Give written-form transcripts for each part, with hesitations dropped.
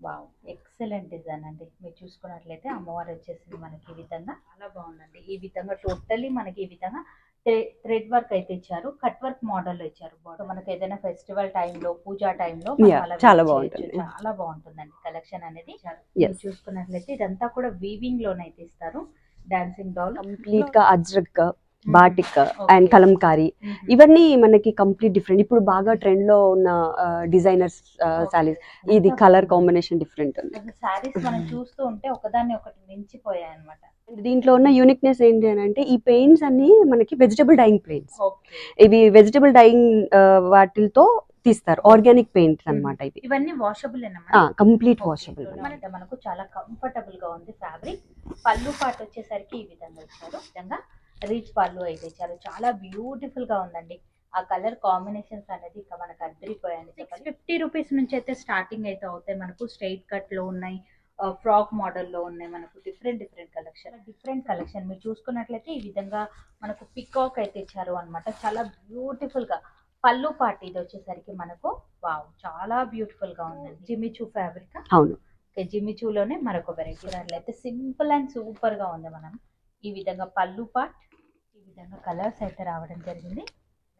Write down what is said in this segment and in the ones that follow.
Wow! Excellent design అండి. మీరు చూసుకున్నట్లయితే అమ్మవారు వచ్చేసింది మనకి ఈ విధంగా. చాలా బాగుందండి. ఈ విధంగా టోటల్లీ మనకి ఈ విధంగా థ్రెడ్ వర్క్ అయితే ఇచ్చారు. కట్ వర్క్ మోడల్‌లో ఇచ్చారు. మనకి ఏదైనా ఫెస్టివల్ టైంలో, పూజా టైంలో మనం అలా చాలా వేర్ చేయొచ్చు. బాగుంటుంది. చాలా బాగుంటుందండి కలెక్షన్ అనేది. మీరు చూసుకున్నట్లయితే ఇదంతా కూడా వీవింగ్ లోనైతే ఇస్తారు. డాన్సింగ్ డాల్ కంప్లీట్ గా అజ్రక్, బాటిక్ అండ్ కలంకారీ ఇవన్నీ మనకి కంప్లీట్ డిఫరెంట్. ఇప్పుడు బాగా ట్రెండ్ లో ఉన్న డిజైనర్స్ సారీస్. ఇది కలర్ కాంబినేషన్ డిఫరెంట్ ఉంది. సారీస్ మనం చూస్తూ ఉంటే ఒకదాన్ని ఒకటి మించిపోయాయి అన్నమాట. దీంట్లో ఉన్న యూనిక్నెస్ ఏంటి అని అంటే ఈ పెయింట్స్ అన్ని మనకి వెజిటబుల్ డైయింగ్ పెయింట్స్. ఇవి వెజిటబుల్ డైయింగ్ వాటితో తీస్తారు. ఆర్గానిక్ పెయింట్స్ అన్నమాట. ఇవన్నీ వాషబుల్ కంప్లీట్ వాషబుల్. మనకు చాలా కంఫర్టబుల్ గా ఉంది ఫ్యాబ్రిక్. పళ్ళు పాటు వచ్చేసరికి ఈ విధంగా ఇచ్చారు. విధంగా రీచ్ పళ్ళు అయితే ఇచ్చారు. చాలా బ్యూటిఫుల్ గా ఉందండి. ఆ కలర్ కాంబినేషన్స్ అనేది ఇక మనకు అద్దరిపోయాయి. 650 రూపీస్ నుంచి అయితే స్టార్టింగ్ అయితే అవుతాయి. మనకు స్ట్రైట్ కట్ లో ఉన్నాయి, ఫ్రాక్ మోడల్లో ఉన్నాయి. మనకు డిఫరెంట్ కలెక్షన్ మీరు చూసుకున్నట్లయితే ఈ విధంగా మనకు పికాక్ అయితే ఇచ్చారు అన్నమాట. చాలా బ్యూటిఫుల్ గా పళ్ళు పార్ట్ ఇది వచ్చేసరికి మనకు వావ్ చాలా బ్యూటిఫుల్ గా ఉందండి. Jimmy Choo fabric. అవును, జిమిచూలోనే మరొక వెరైటీ. అయితే సింపుల్ అండ్ సూపర్ గా ఉంది. మనం ఈ విధంగా పళ్ళు పార్ట్, ఈ విధంగా కలర్స్ అయితే రావడం జరిగింది.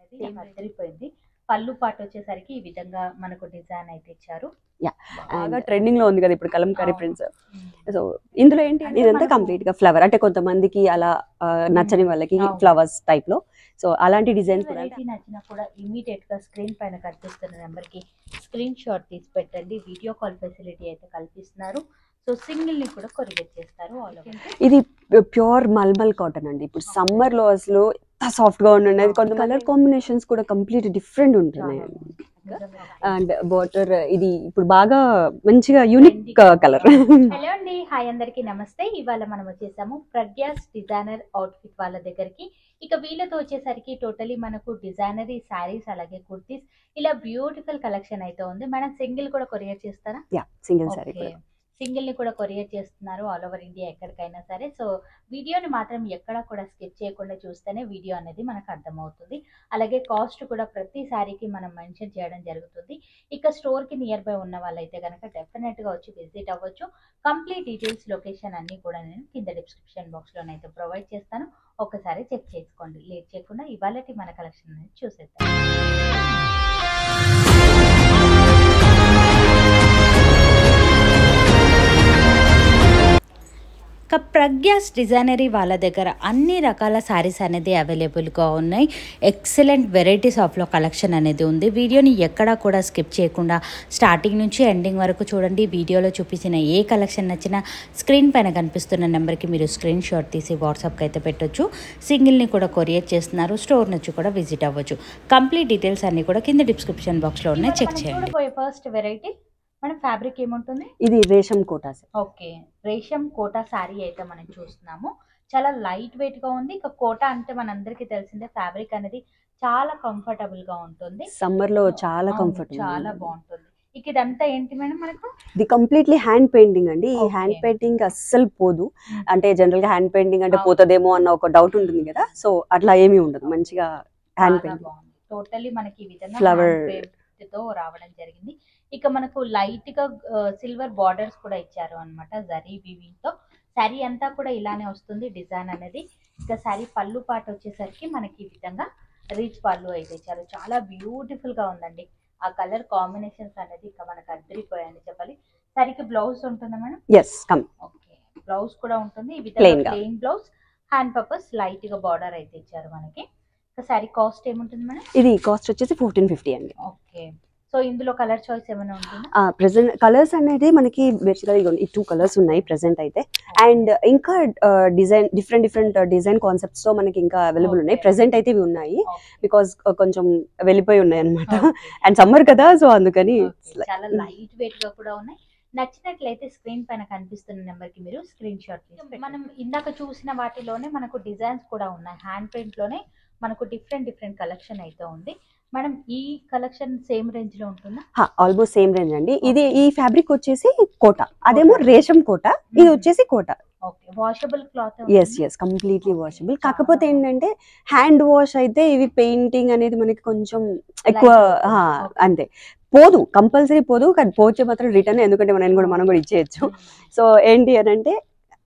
అది అద్దరిపోయింది. పళ్ళు పార్ట్ వచ్చేసరికి ఈ విధంగా మనకు డిజైన్ అయితే ఇచ్చారు. బాగా ట్రెండింగ్ లో ఉంది కదా ఇప్పుడు కలంకారీ ప్రింట్స్. సో ఇందులో ఏంటి, ఇదంతా కంప్లీట్ గా ఫ్లవర్. అంటే కొంతమందికి అలా నచ్చని వాళ్ళకి ఫ్లవర్స్ టైప్ లో. సో అలాంటి డిజైన్స్ నచ్చినా కూడా ఇమీడియట్ గా స్క్రీన్ పైన కనిపిస్తున్న నెంబర్ కి స్క్రీన్ షాట్ తీసి పెట్టండి. వీడియో కాల్ ఫెసిలిటీ అయితే కల్పిస్తున్నారు. సో సింగిల్ ని కూడా కొరియర్ చేస్తారు. ఇది ప్యూర్ మల్మల్ కాటన్ అండి. ఇప్పుడు సమ్మర్ లో అసలు సాఫ్ట్ గా ఉండండి. కొంత కలర్ కాంబినేషన్స్ కూడా కంప్లీట్ డిఫరెంట్ ఉంటున్నాయి. అండ్ వాటర్ ఇది ఇప్పుడు బాగా మంచిగా యూనిక్ కలర్. హలో అండి, హాయ్ అందరికి నమస్తే. ఇవాళ మనం వచ్చేసాము ప్రగ్యాస్ డిజైనర్ అవుట్ఫిట్ వాళ్ళ దగ్గరికి. ఇక వీళ్ళతో వచ్చేసరికి టోటలీ మనకు డిజైనరీ శారీస్ అలాగే కుర్తీస్ ఇలా బ్యూటిఫుల్ కలెక్షన్ అయితే ఉంది. మనం సింగిల్ కూడా కొరియర్ చేస్తారా? సింగిల్ సారీ సింగిల్ ని కూడా కొరియర్ చేస్తున్నారు ఆల్ ఓవర్ ఇండియా ఎక్కడికైనా సరే. సో వీడియోని మాత్రం ఎక్కడ కూడా స్కిప్ చేయకుండా చూస్తేనే వీడియో అనేది మనకు అర్థమవుతుంది. అలాగే కాస్ట్ కూడా ప్రతి సారీకి మనం మెన్షన్ చేయడం జరుగుతుంది. ఇక స్టోర్ కి నియర్ బై ఉన్న వాళ్ళైతే కనుక డెఫినెట్ గా వచ్చి విజిట్ అవ్వచ్చు. కంప్లీట్ డీటెయిల్స్, లొకేషన్ అన్ని కూడా నేను కింద డిస్క్రిప్షన్ బాక్స్ లోనైతే ప్రొవైడ్ చేస్తాను. ఒకసారి చెక్ చేసుకోండి. లేట్ చేయకుండా ఇవాళటి మన కలెక్షన్ అనేది చూసేద్దాం. ప్రగ్యాస్ డిజైనరీ వాళ్ళ దగ్గర అన్ని రకాల శారీస్ అనేది అవైలబుల్గా ఉన్నాయి. ఎక్సలెంట్ వెరైటీస్ ఆఫ్లో కలెక్షన్ అనేది ఉంది. వీడియోని ఎక్కడా కూడా స్కిప్ చేయకుండా స్టార్టింగ్ నుంచి ఎండింగ్ వరకు చూడండి. వీడియోలో చూపించిన ఏ కలెక్షన్ నచ్చినా స్క్రీన్ పైన కనిపిస్తున్న నెంబర్కి మీరు స్క్రీన్ షాట్ తీసి వాట్సాప్కి అయితే పెట్టొచ్చు. సింగిల్ని కూడా కొరియర్ చేస్తున్నారు. స్టోర్ నుంచి కూడా విజిట్ అవ్వచ్చు. కంప్లీట్ డీటెయిల్స్ అన్ని కూడా కింద డిస్క్రిప్షన్ బాక్స్లో ఉన్నాయి, చెక్ చేయండి. ఫస్ట్ వెరైటీ మనం ఫ్యాబ్రిక్ ఏముంటుంది? ఇది రేషం కోటా. ఓకే, రేషం కోటా శారీ అయితే మనం చూస్తున్నాము. చాలా లైట్ వెయిట్ గా ఉంది. ఇక కోటా అంటే మనందరికీ తెలిసిందే ఫ్యాబ్రిక్ అనేది చాలా కంఫర్టబుల్ గా ఉంటుంది. సమ్మర్ లో చాలా కంఫర్టబుల్, చాలా బాగుంటుంది. ఇక ఇదంతా ఏంటి మేడం మనకు? ఇది కంప్లీట్లీ హ్యాండ్ పెయింటింగ్ అండి. ఈ హ్యాండ్ పెయింటింగ్ అస్సలు పోదు. అంటే జనరల్ గా హ్యాండ్ పెయింటింగ్ అంటే పోతుందేమో అన్న ఒక డౌట్ ఉంటుంది కదా. సో అట్లా ఏమీ ఉండదు. మంచిగా హ్యాండ్ పెయింటింగ్ టోటలీ మనకి ఈ విధంగా ఫ్లవర్ తో రావడం జరిగింది. ఇక మనకు లైట్ గా సిల్వర్ బార్డర్స్ కూడా ఇచ్చారు అన్నమాట జరీ వీవింగ్ తో. శారీ అంతా కూడా ఇలానే వస్తుంది డిజైన్ అనేది. ఇక శారీ పళ్ళు పాట వచ్చేసరికి మనకి ఈ విధంగా రీచ్ పళ్ళు అయితే ఇచ్చారు. చాలా బ్యూటిఫుల్ గా ఉందండి. ఆ కలర్ కాంబినేషన్స్ అనేది ఇక మనకు అద్దరిపోయాయని చెప్పాలి. శారీకి బ్లౌజ్ ఉంటుందా మేడం? ఓకే, బ్లౌజ్ కూడా ఉంటుంది. ఈ విధంగా plain blouse, hand purpose light గా బార్డర్ అయితే ఇచ్చారు మనకి. శారీ కాస్ట్ ఏముంటుంది మేడం? ఇది కాస్ట్ వచ్చేసి 1450 అండి. ఓకే, సో ఇందులో కలర్ చాయిస్ ఏమైనా ఉంటుందా? ప్రెసెంట్ కలర్స్ అనేది మనకి బేసిక్గా ఈ 2 కలర్స్ ఉన్నాయి ప్రెసెంట్ అయితే. అండ్ ఇంకా డిజైన్ డిఫరెంట్ డిజైన్ కాన్సెప్ట్స్ తో మనకి ఇంకా అవైలబుల్ ఉన్నాయి. ప్రెసెంట్ అయితే ఇవి ఉన్నాయి బికాస్ కొంచెం వెళ్ళిపోయి ఉన్నాయి అనమాట. అండ్ సమ్మర్ కదా, సో అందుకని చాలా లైట్ వెయిట్ గా కూడా ఉన్నాయి. నచ్చినట్లయితే స్క్రీన్ పైన కనిపిస్తున్న నెంబర్ కి మీరు స్క్రీన్ షాట్ తీసి మనం ఇందాక చూసిన వాటిలోనే మనకు డిజైన్స్ కూడా ఉన్నాయి. హ్యాండ్ పెయింట్ లోనే మనకు డిఫరెంట్ కలెక్షన్ అయితే ఉంది. మనం ఈ కలెక్షన్ సేమ్ రేంజ్ లో ఉంటుందా? ఆల్మోస్ట్ సేమ్ రేంజ్ అండి. ఇది ఈ ఫ్యాబ్రిక్ వచ్చేసి కోటా, అదేమో రేషం కోటా, ఇది వచ్చేసి Kota. Okay, washable cloth. Yes completely washable. కాకపోతే ఏంటంటే హ్యాండ్ వాష్ అయితే ఇవి పెయింటింగ్ అనేది మనకి కొంచెం ఎక్కువ అంతే. పోదు, కంపల్సరీ పోదు, కానీ పోతే మాత్రం రిటర్న్, ఎందుకంటే మనం కూడా ఇచ్చేయచ్చు. సో ఏంటి అని అంటే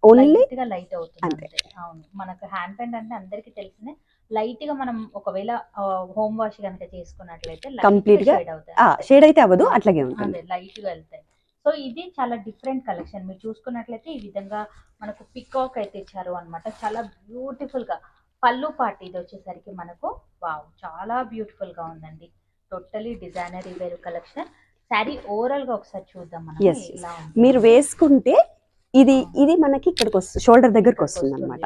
ఓన్లీ లైట్ అవుతుంది. అవును, మనకు హ్యాండ్ పెయింట్ అంటే అందరికి తెలిసిందే. లైట్ గా మనం ఒకవేళ హోమ్ వాష్ కనుక చేసుకున్నట్లయితే కంప్లీట్ గా షేడ్ అయితే అవ్వదు, అట్లాగే ఉంటుంది, లైట్ గా వెళ్తాయి. సో ఇది చాలా డిఫరెంట్ కలెక్షన్. మీరు చూసుకున్నట్లయితే ఈ విధంగా మనకు పికాక్ అయితే ఇచ్చారు అనమాట. చాలా బ్యూటిఫుల్ గా పళ్ళు పార్ట్ ఇది వచ్చేసరికి మనకు వావ్ చాలా బ్యూటిఫుల్ గా ఉందండి. టోటలీ డిజైనర్ వేరు కలెక్షన్. శారీ ఓవరాల్ గా ఒకసారి చూద్దాం మనం. మీరు వేసుకుంటే ఇది మనకి ఇక్కడికి వస్తుంది, షోల్డర్ దగ్గరకు వస్తుంది అనమాట.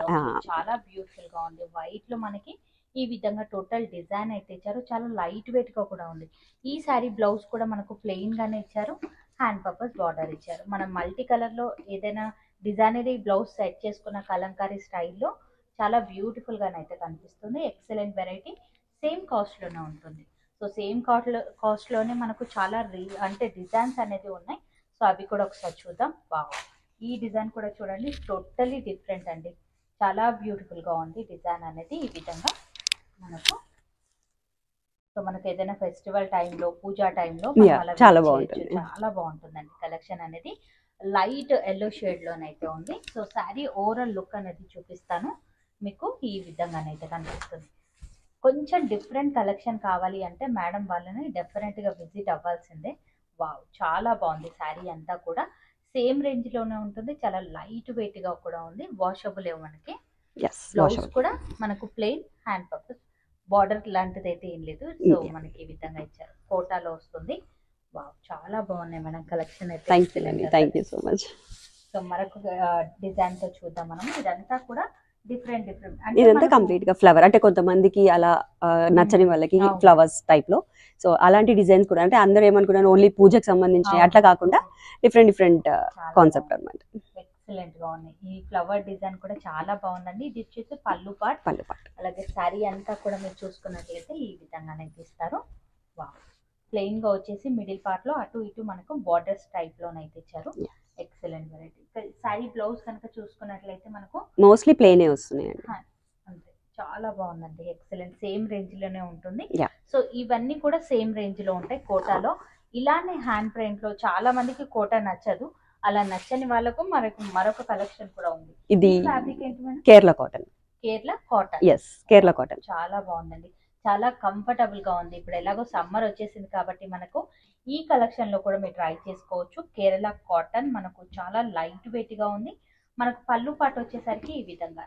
చాలా బ్యూటిఫుల్ గా ఉంది. వైట్ లో మనకి ఈ విధంగా టోటల్ డిజైన్ అయితే ఇచ్చారు. చాలా లైట్ వెయిట్ గా కూడా ఉంది. ఈ శారీ బ్లౌజ్ కూడా మనకు ప్లెయిన్ గానే ఇచ్చారు, హ్యాండ్ పర్పస్ బార్డర్ ఇచ్చారు. మనం మల్టీ కలర్ లో ఏదైనా డిజైనరీ బ్లౌజ్ సెట్ చేసుకున్న కలంకారీ స్టైల్లో చాలా బ్యూటిఫుల్ గానైతే కనిపిస్తుంది. Excellent variety. సేమ్ కాస్ట్ లోనే ఉంటుంది. సో సేమ్ కాస్ట్ లోనే మనకు చాలా అంటే డిజైన్స్ అనేది ఉన్నాయి. సో అవి కూడా ఒకసారి చూద్దాం. వావ్, ఈ డిజైన్ కూడా చూడండి, టోటలీ డిఫరెంట్ అండి. చాలా బ్యూటిఫుల్ గా ఉంది డిజైన్ అనేది. ఈ విధంగా మనకు సో మనకు ఏదైనా ఫెస్టివల్ టైంలో, పూజా టైంలో చాలా బాగుంటుంది, చాలా బాగుంటుందండి. కలెక్షన్ అనేది లైట్ ఎల్లో షేడ్ లోనైతే ఉంది. సో శారీ ఓవరాల్ లుక్ అనేది చూపిస్తాను మీకు. ఈ విధంగానైతే కనిపిస్తుంది. కొంచెం డిఫరెంట్ కలెక్షన్ కావాలి అంటే మేడం వాళ్ళని డెఫినెట్ గా విజిట్ అవ్వాల్సిందే. వావ్, చాలా బాగుంది. శారీ అంతా కూడా సేమ్ రేంజ్ లోనే ఉంటుంది. చాలా లైట్ వెయిట్ గా కూడా ఉంది. వాషబుల్ మనకి. బ్లౌజ్ కూడా మనకు ప్లెయిన్, హ్యాండ్ పర్పస్ బార్డర్ లాంటిది అయితే ఏం లేదు. సో మనకి ఈ విధంగా ఇచ్చారు. కోటాలో వస్తుంది. వావ్, చాలా బాగున్నాయి మేడం కలెక్షన్ అయితే. Thank you so much. So మరొక డిజైన్ తో చూద్దాం మనం. ఇదంతా కూడా డిఫరెంట్. ఇదంతా కంప్లీట్ గా ఫ్లవర్, అంటే కొంతమందికి అలా నచ్చని వాళ్ళకి ఫ్లవర్స్ టైప్ లో. సో అలాంటి డిజైన్స్ కూడా, అంటే అందరూ ఏమనుకున్నారు ఓన్లీ పూజకు సంబంధించి అట్లా కాకుండా డిఫరెంట్ కాన్సెప్ట్ అన్నమాట. ఎక్సలెంట్ గా ఉన్నాయి. ఈ ఫ్లవర్ డిజైన్ కూడా చాలా బాగుందండి. ఇది వచ్చేసి పళ్ళు పార్ట్. అలాగే శారీ అంతా కూడా మీరు చూసుకున్నట్లయితే ఈ విధంగానే తీస్తారు. వావ్, ప్లెయిన్ గా వచ్చేసి మిడిల్ పార్ట్ లో అటు ఇటు మనకు బార్డర్స్ టైప్ లోనైతే ఇచ్చారు. Excellent variety. శారీ బ్లౌజ్ కనుక చూసుకున్నట్లయితే మనకు మోస్ట్లీ ప్లెయిన్ వస్తున్నాయండి. అంతే, చాలా బాగుందండి. ఎక్సలెంట్. సేమ్ రేంజ్ లోనే ఉంటుంది. సో ఇవన్నీ కూడా సేమ్ రేంజ్ లో ఉంటాయి. కోటాలో ఇలానే హ్యాండ్ ప్రింట్ లో చాలా మందికి కోటా నచ్చదు. అలా నచ్చని వాళ్ళకు మరొక కలెక్షన్ కూడా ఉంది. ఇది ఫ్యాబ్రిక్ ఏంటి madam? Kerala cotton. Kerala cotton. చాలా బాగుందండి. చాలా కంఫర్టబుల్ గా ఉంది. ఇప్పుడు ఎలాగో సమ్మర్ వచ్చేసింది కాబట్టి మనకు ఈ కలెక్షన్ లో కూడా మీరు ట్రై చేసుకోవచ్చు. కేరళ కాటన్ మనకు చాలా లైట్ వెయిట్ గా ఉంది. మనకు పళ్ళు పాట వచ్చేసరికి ఈ విధంగా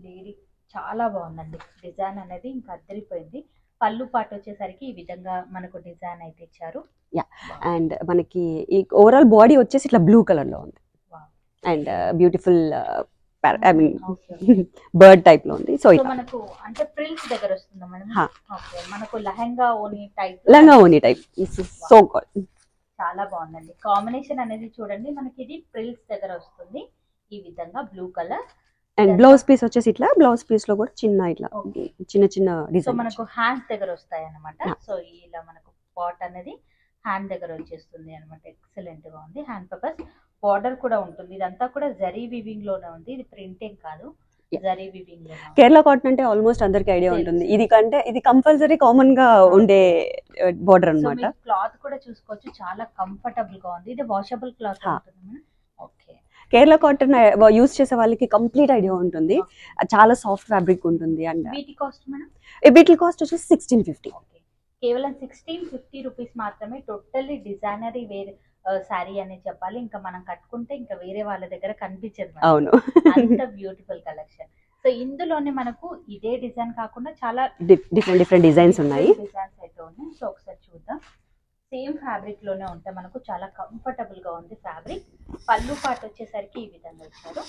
లేడీ చాలా బాగుందండి. డిజైన్ అనేది ఇంకా అద్దరిపోయింది. పళ్ళు పాట వచ్చేసరికి ఈ విధంగా మనకు డిజైన్ అయితే ఇచ్చారు. అండ్ మనకి ఈ ఓవరాల్ బాడీ వచ్చేసి ఇట్లా బ్లూ కలర్ లో ఉంది. And beautiful I mean bird type లో ఉంది. సో మనకు అంటే ప్రిల్స్ దగ్గర వస్తుందా మేడం? ఓకే, మనకు లెహంగా ఓని టైప్. సో కాల్డ్ చాలా బాగుందండి. కాంబినేషన్ అనేది చూడండి. మనకి ఇది ప్రిల్స్ దగ్గర వస్తుంది. ఈ విధంగా blue colour. And blouse piece వచ్చేసి ఇట్లా, బ్లౌజ్ పీస్ లో కూడా చిన్న చిన్న డిజైన్. సో మనకు హ్యాండ్స్ దగ్గర వస్తాయి అన్నమాట. సో ఇలా మనకు పాట్ అనేది హ్యాండ్ దగ్గర వచ్చేస్తుంది అనమాట. ఎక్సలెంట్ గా ఉంది. హ్యాండ్ పర్పస్ బార్డర్ కూడా ఉంటుంది. ఇదంతా కూడా జరీ వివింగ్ లోనే ఉంది. ఇది ప్రింటింగ్ కాదు, జరీ వివింగ్ లో. కేరళ కాటన్ అంటే ఆల్మోస్ట్ అందరికి ఐడియా ఉంటుంది. ఇది కంపల్సరీ కామన్ గా ఉండే బార్డర్ అన్నమాట. క్లాత్ కూడా చూసుకోవచ్చు, చాలా కంఫర్టబుల్ గా ఉంది. ఇది వాషబుల్ క్లాత్ ఉంటుంది. ఓకే, కేరళ కాటన్ యూస్ చేసే వాళ్ళకి కంప్లీట్ ఐడియా ఉంటుంది. చాలా సాఫ్ట్ ఫ్యాబ్రిక్ ఉంటుంది. అండ్ వీటి కాస్ట్ మేడం? వీటి కాస్ట్ వచ్చేసి 1650. కేవలం 1650 రూపీస్ మాత్రమే. టోటల్లీ డిజైనరీ వేర్ శారీ అని చెప్పాలి. ఇంకా మనం కట్టుకుంటే ఇంకా వేరే వాళ్ళ దగ్గర కనిపించదు. అవును, అంత బ్యూటిఫుల్ కలెక్షన్. సో ఇందులోనే మనకు ఇదే డిజైన్ కాకుండా చాలా డిఫరెంట్ డిజైన్స్ ఉన్నాయి. డిజైన్స్ అయితే ఉన్నాయి. సో ఒకసారి చూద్దాం. సేమ్ ఫ్యాబ్రిక్ లోనే ఉంటాయి. మనకు చాలా కంఫర్టబుల్ గా ఉంది ఫ్యాబ్రిక్. పళ్ళు పాట వచ్చేసరికి ఈ విధంగా ఇచ్చారు.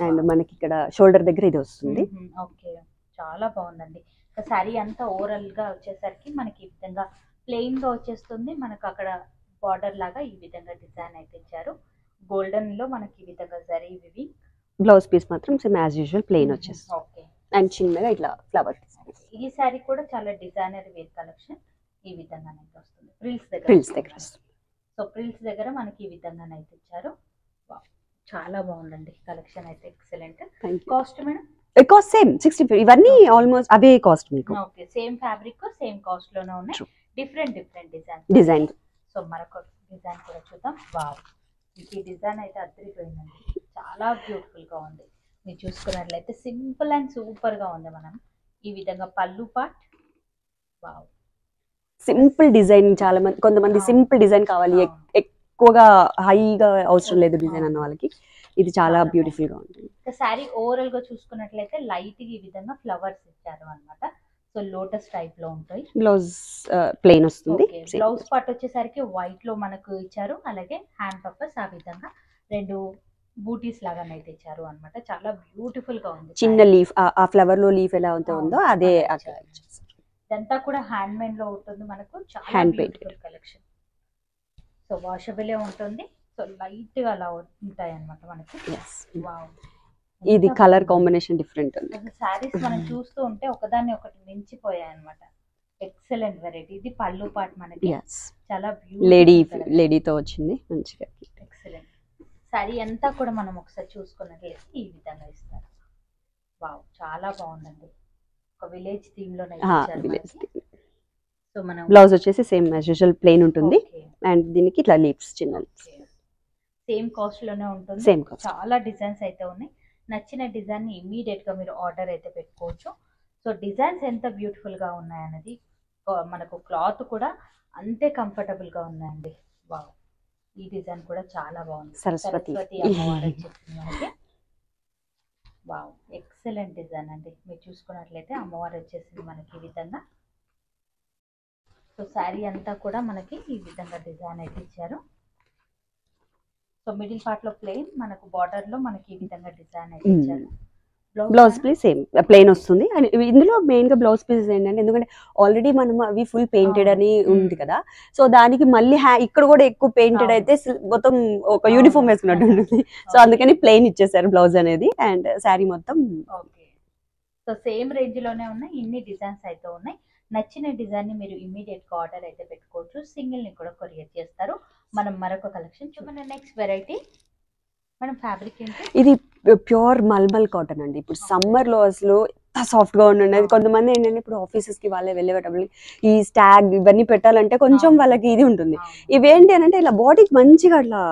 అండ్ మనకి ఇక్కడ షోల్డర్ దగ్గర ఇది వస్తుంది. ఓకే, చాలా బాగుందండి. శారీ అంతా ఓవరాల్ గా వచ్చేసరికి మనకి ఈ విధంగా ప్లెయిన్ గా వచ్చేస్తుంది. మనకు అక్కడ బార్డర్ లాగా ఈ విధంగా డిజైన్ అయితే ఇచ్చారు. గోల్డెన్ లో మనకి ఈ విధంగా జరీ వివి. బ్లౌజ్ పీస్ మాత్రం సేమ్ యాజ్ యూజువల్ ప్లెయిన్ వచ్చేస్తుంది. ఓకే, అండ్ చిన్నగా ఇట్లా ఫ్లవర్. ఈ శారీ కూడా చాలా డిజైనర్ వేర్ కలెక్షన్. ఈ విధంగానైతే వస్తుంది. ప్రిల్స్ దగ్గర. సో ప్రిల్స్ దగ్గర మనకి ఈ విధంగానైతే ఇచ్చారు. చాలా బాగుందండి కలెక్షన్ అయితే. Excellent. Cost madam? Cost same 65. ఇవన్నీ ఆల్మోస్ట్ అవే కాస్ట్ మీకు. Okay, same fabric same cost లోనే ఉన్నాయి. Different design. సో మరొక డిజైన్ కూడా చూద్దాం. వావ్, ఈ డిజైన్ అయితే అద్దరిపోయిందండి, చాలా బ్యూటిఫుల్ గా ఉంది. మీరు చూసుకున్నట్లయితే సింపుల్ అండ్ సూపర్ గా ఉంది. మనం ఈ విధంగా పళ్ళు పార్ట్. Wow, simple design. చాలా మంది కొంతమంది సింపుల్ డిజైన్ కావాలి, ఎక్కువగా హైగా అవసరం లేదు డిజైన్ అన్న వాళ్ళకి ఇది చాలా బ్యూటిఫుల్ గా ఉంటుంది. శారీ ఓవరాల్ గా చూసుకున్నట్లయితే లైట్ ఈ విధంగా ఫ్లవర్స్ ఇచ్చారు అన్నమాట. సో లోటస్ టైప్ లో ఉంటాయి. బ్లౌజ్ ప్లెయిన్ వస్తుంది. బ్లౌజ్ పార్ట్ వచ్చేసరికి వైట్ లో మనకు ఇచ్చారు. అలాగే హ్యాండ్ పర్పస్ ఆ విధంగా 2 బూటీస్ లాగా అయితే ఇచ్చారు అన్నమాట. చాలా బ్యూటిఫుల్ గా ఉంది. చిన్న లీఫ్, ఆ ఫ్లవర్ లో లీఫ్ ఎలా ఉందో అదే. ఇదంతా కూడా హ్యాండ్ మేడ్ లో ఉంటుంది మనకు. చాలా హ్యాండ్ బ్యూటిఫుల్ కలెక్షన్. సో వాషబులే ఉంటుంది. సో లైట్ గా అలా ఉంటాయి అన్నమాట మనకి. వావ్, ఇది కలర్ కాంబినేషన్ డిఫరెంట్ ఉంది. సారీస్ మనం చూస్తూ ఉంటే ఒకదాన్ని ఒకటి మించిపోయాయి అన్నమాట. Excellent variety. ఇది పళ్ళు పార్ట్ మనకి. చాలా లేడీతో వచ్చింది మంచిగా. ఎక్సలెంట్. సారీ అంతా కూడా మనం ఒకసారి చూసుకున్నట్లయితే ఈ విధంగా ఇస్తారు. వావ్, చాలా బాగుందండి. ఒక విలేజ్ థీమ్ లో. సో మనం బ్లౌజ్ వచ్చేసి సేమ్ యాజ్ యూజువల్ ప్లెయిన్ ఉంటుంది. అండ్ దీనికి ఇట్లా లీవ్స్, చిన్న లీవ్స్. సేమ్ కాస్ట్ లోనే ఉంటుంది. Same cost. చాలా డిజైన్స్ అయితే ఉన్నాయి. నచ్చిన డిజైన్ ని ఇమీడియట్ గా మీరు ఆర్డర్ అయితే పెట్టుకోవచ్చు. సో డిజైన్స్ ఎంత బ్యూటిఫుల్ గా ఉన్నాయన్నది, మనకు క్లాత్ కూడా అంతే కంఫర్టబుల్ గా ఉన్నాయండి. వావ్, ఈ డిజైన్ కూడా చాలా బాగుంది. సరస్వతి అమ్మవారు వచ్చేసింది మనకి. వావ్, ఎక్సలెంట్ డిజైన్ అండి. మీరు చూసుకున్నట్లయితే అమ్మవారు వచ్చేసింది మనకి ఈ విధంగా. సో శారీ అంతా కూడా మనకి ఈ విధంగా డిజైన్ అయితే ఇచ్చారు. సో మిడిల్ పార్ట్ లో ప్లెయిన్, మనకు బార్డర్ లో మనకి ఈ విధంగా డిజైన్ అయితే ఇచ్చారు. బ్లౌజ్ పీస్ సేమ్ ప్లెయిన్ వస్తుంది. అండ్ ఇందులో మెయిన్ గా బ్లౌజ్ పీసెస్ ఏంటంటే, ఎందుకంటే ఆల్రెడీ మనం అవి ఫుల్ పెయింటెడ్ అని ఉంది కదా, సో దానికి మళ్ళీ ఇక్కడ కూడా ఎక్కువ పెయింటెడ్ అయితే మొత్తం ఒక యూనిఫామ్ వేసుకున్నట్టు ఉంటుంది. సో అందుకని ప్లెయిన్ ఇచ్చేసారు బ్లౌజ్ అనేది. అండ్ శారీ మొత్తం సో సేమ్ రేంజ్ లోనే ఉన్నాయి. ఇన్ని డిజైన్స్ అయితే ఉన్నాయి. నచ్చిన డిజైన్ ని మీరు ఇమీడియట్ గా ఆర్డర్ అయితే పెట్టుకోవచ్చు. సింగిల్ ని కూడా కొరియర్ చేస్తారు. మనం మరొక కలెక్షన్ చూడండి. నెక్స్ట్ వెరైటీ మనం ఫ్యాబ్రిక్ ఏంటి? ఇది ప్యూర్ మల్మల్ కాటన్ అండి. ఇప్పుడు సమ్మర్ లో అసలు ఎంత సాఫ్ట్ గా ఉండేది. కొంతమంది ఏంటంటే ఇప్పుడు ఆఫీసెస్ కి వాళ్ళే వెళ్ళేటప్పుడు ఈ స్టాగ్ ఇవన్నీ పెట్టాలంటే కొంచెం వాళ్ళకి ఇది ఉంటుంది. ఇవేంటి అని అంటే ఇలా బాడీకి మంచిగా అట్లా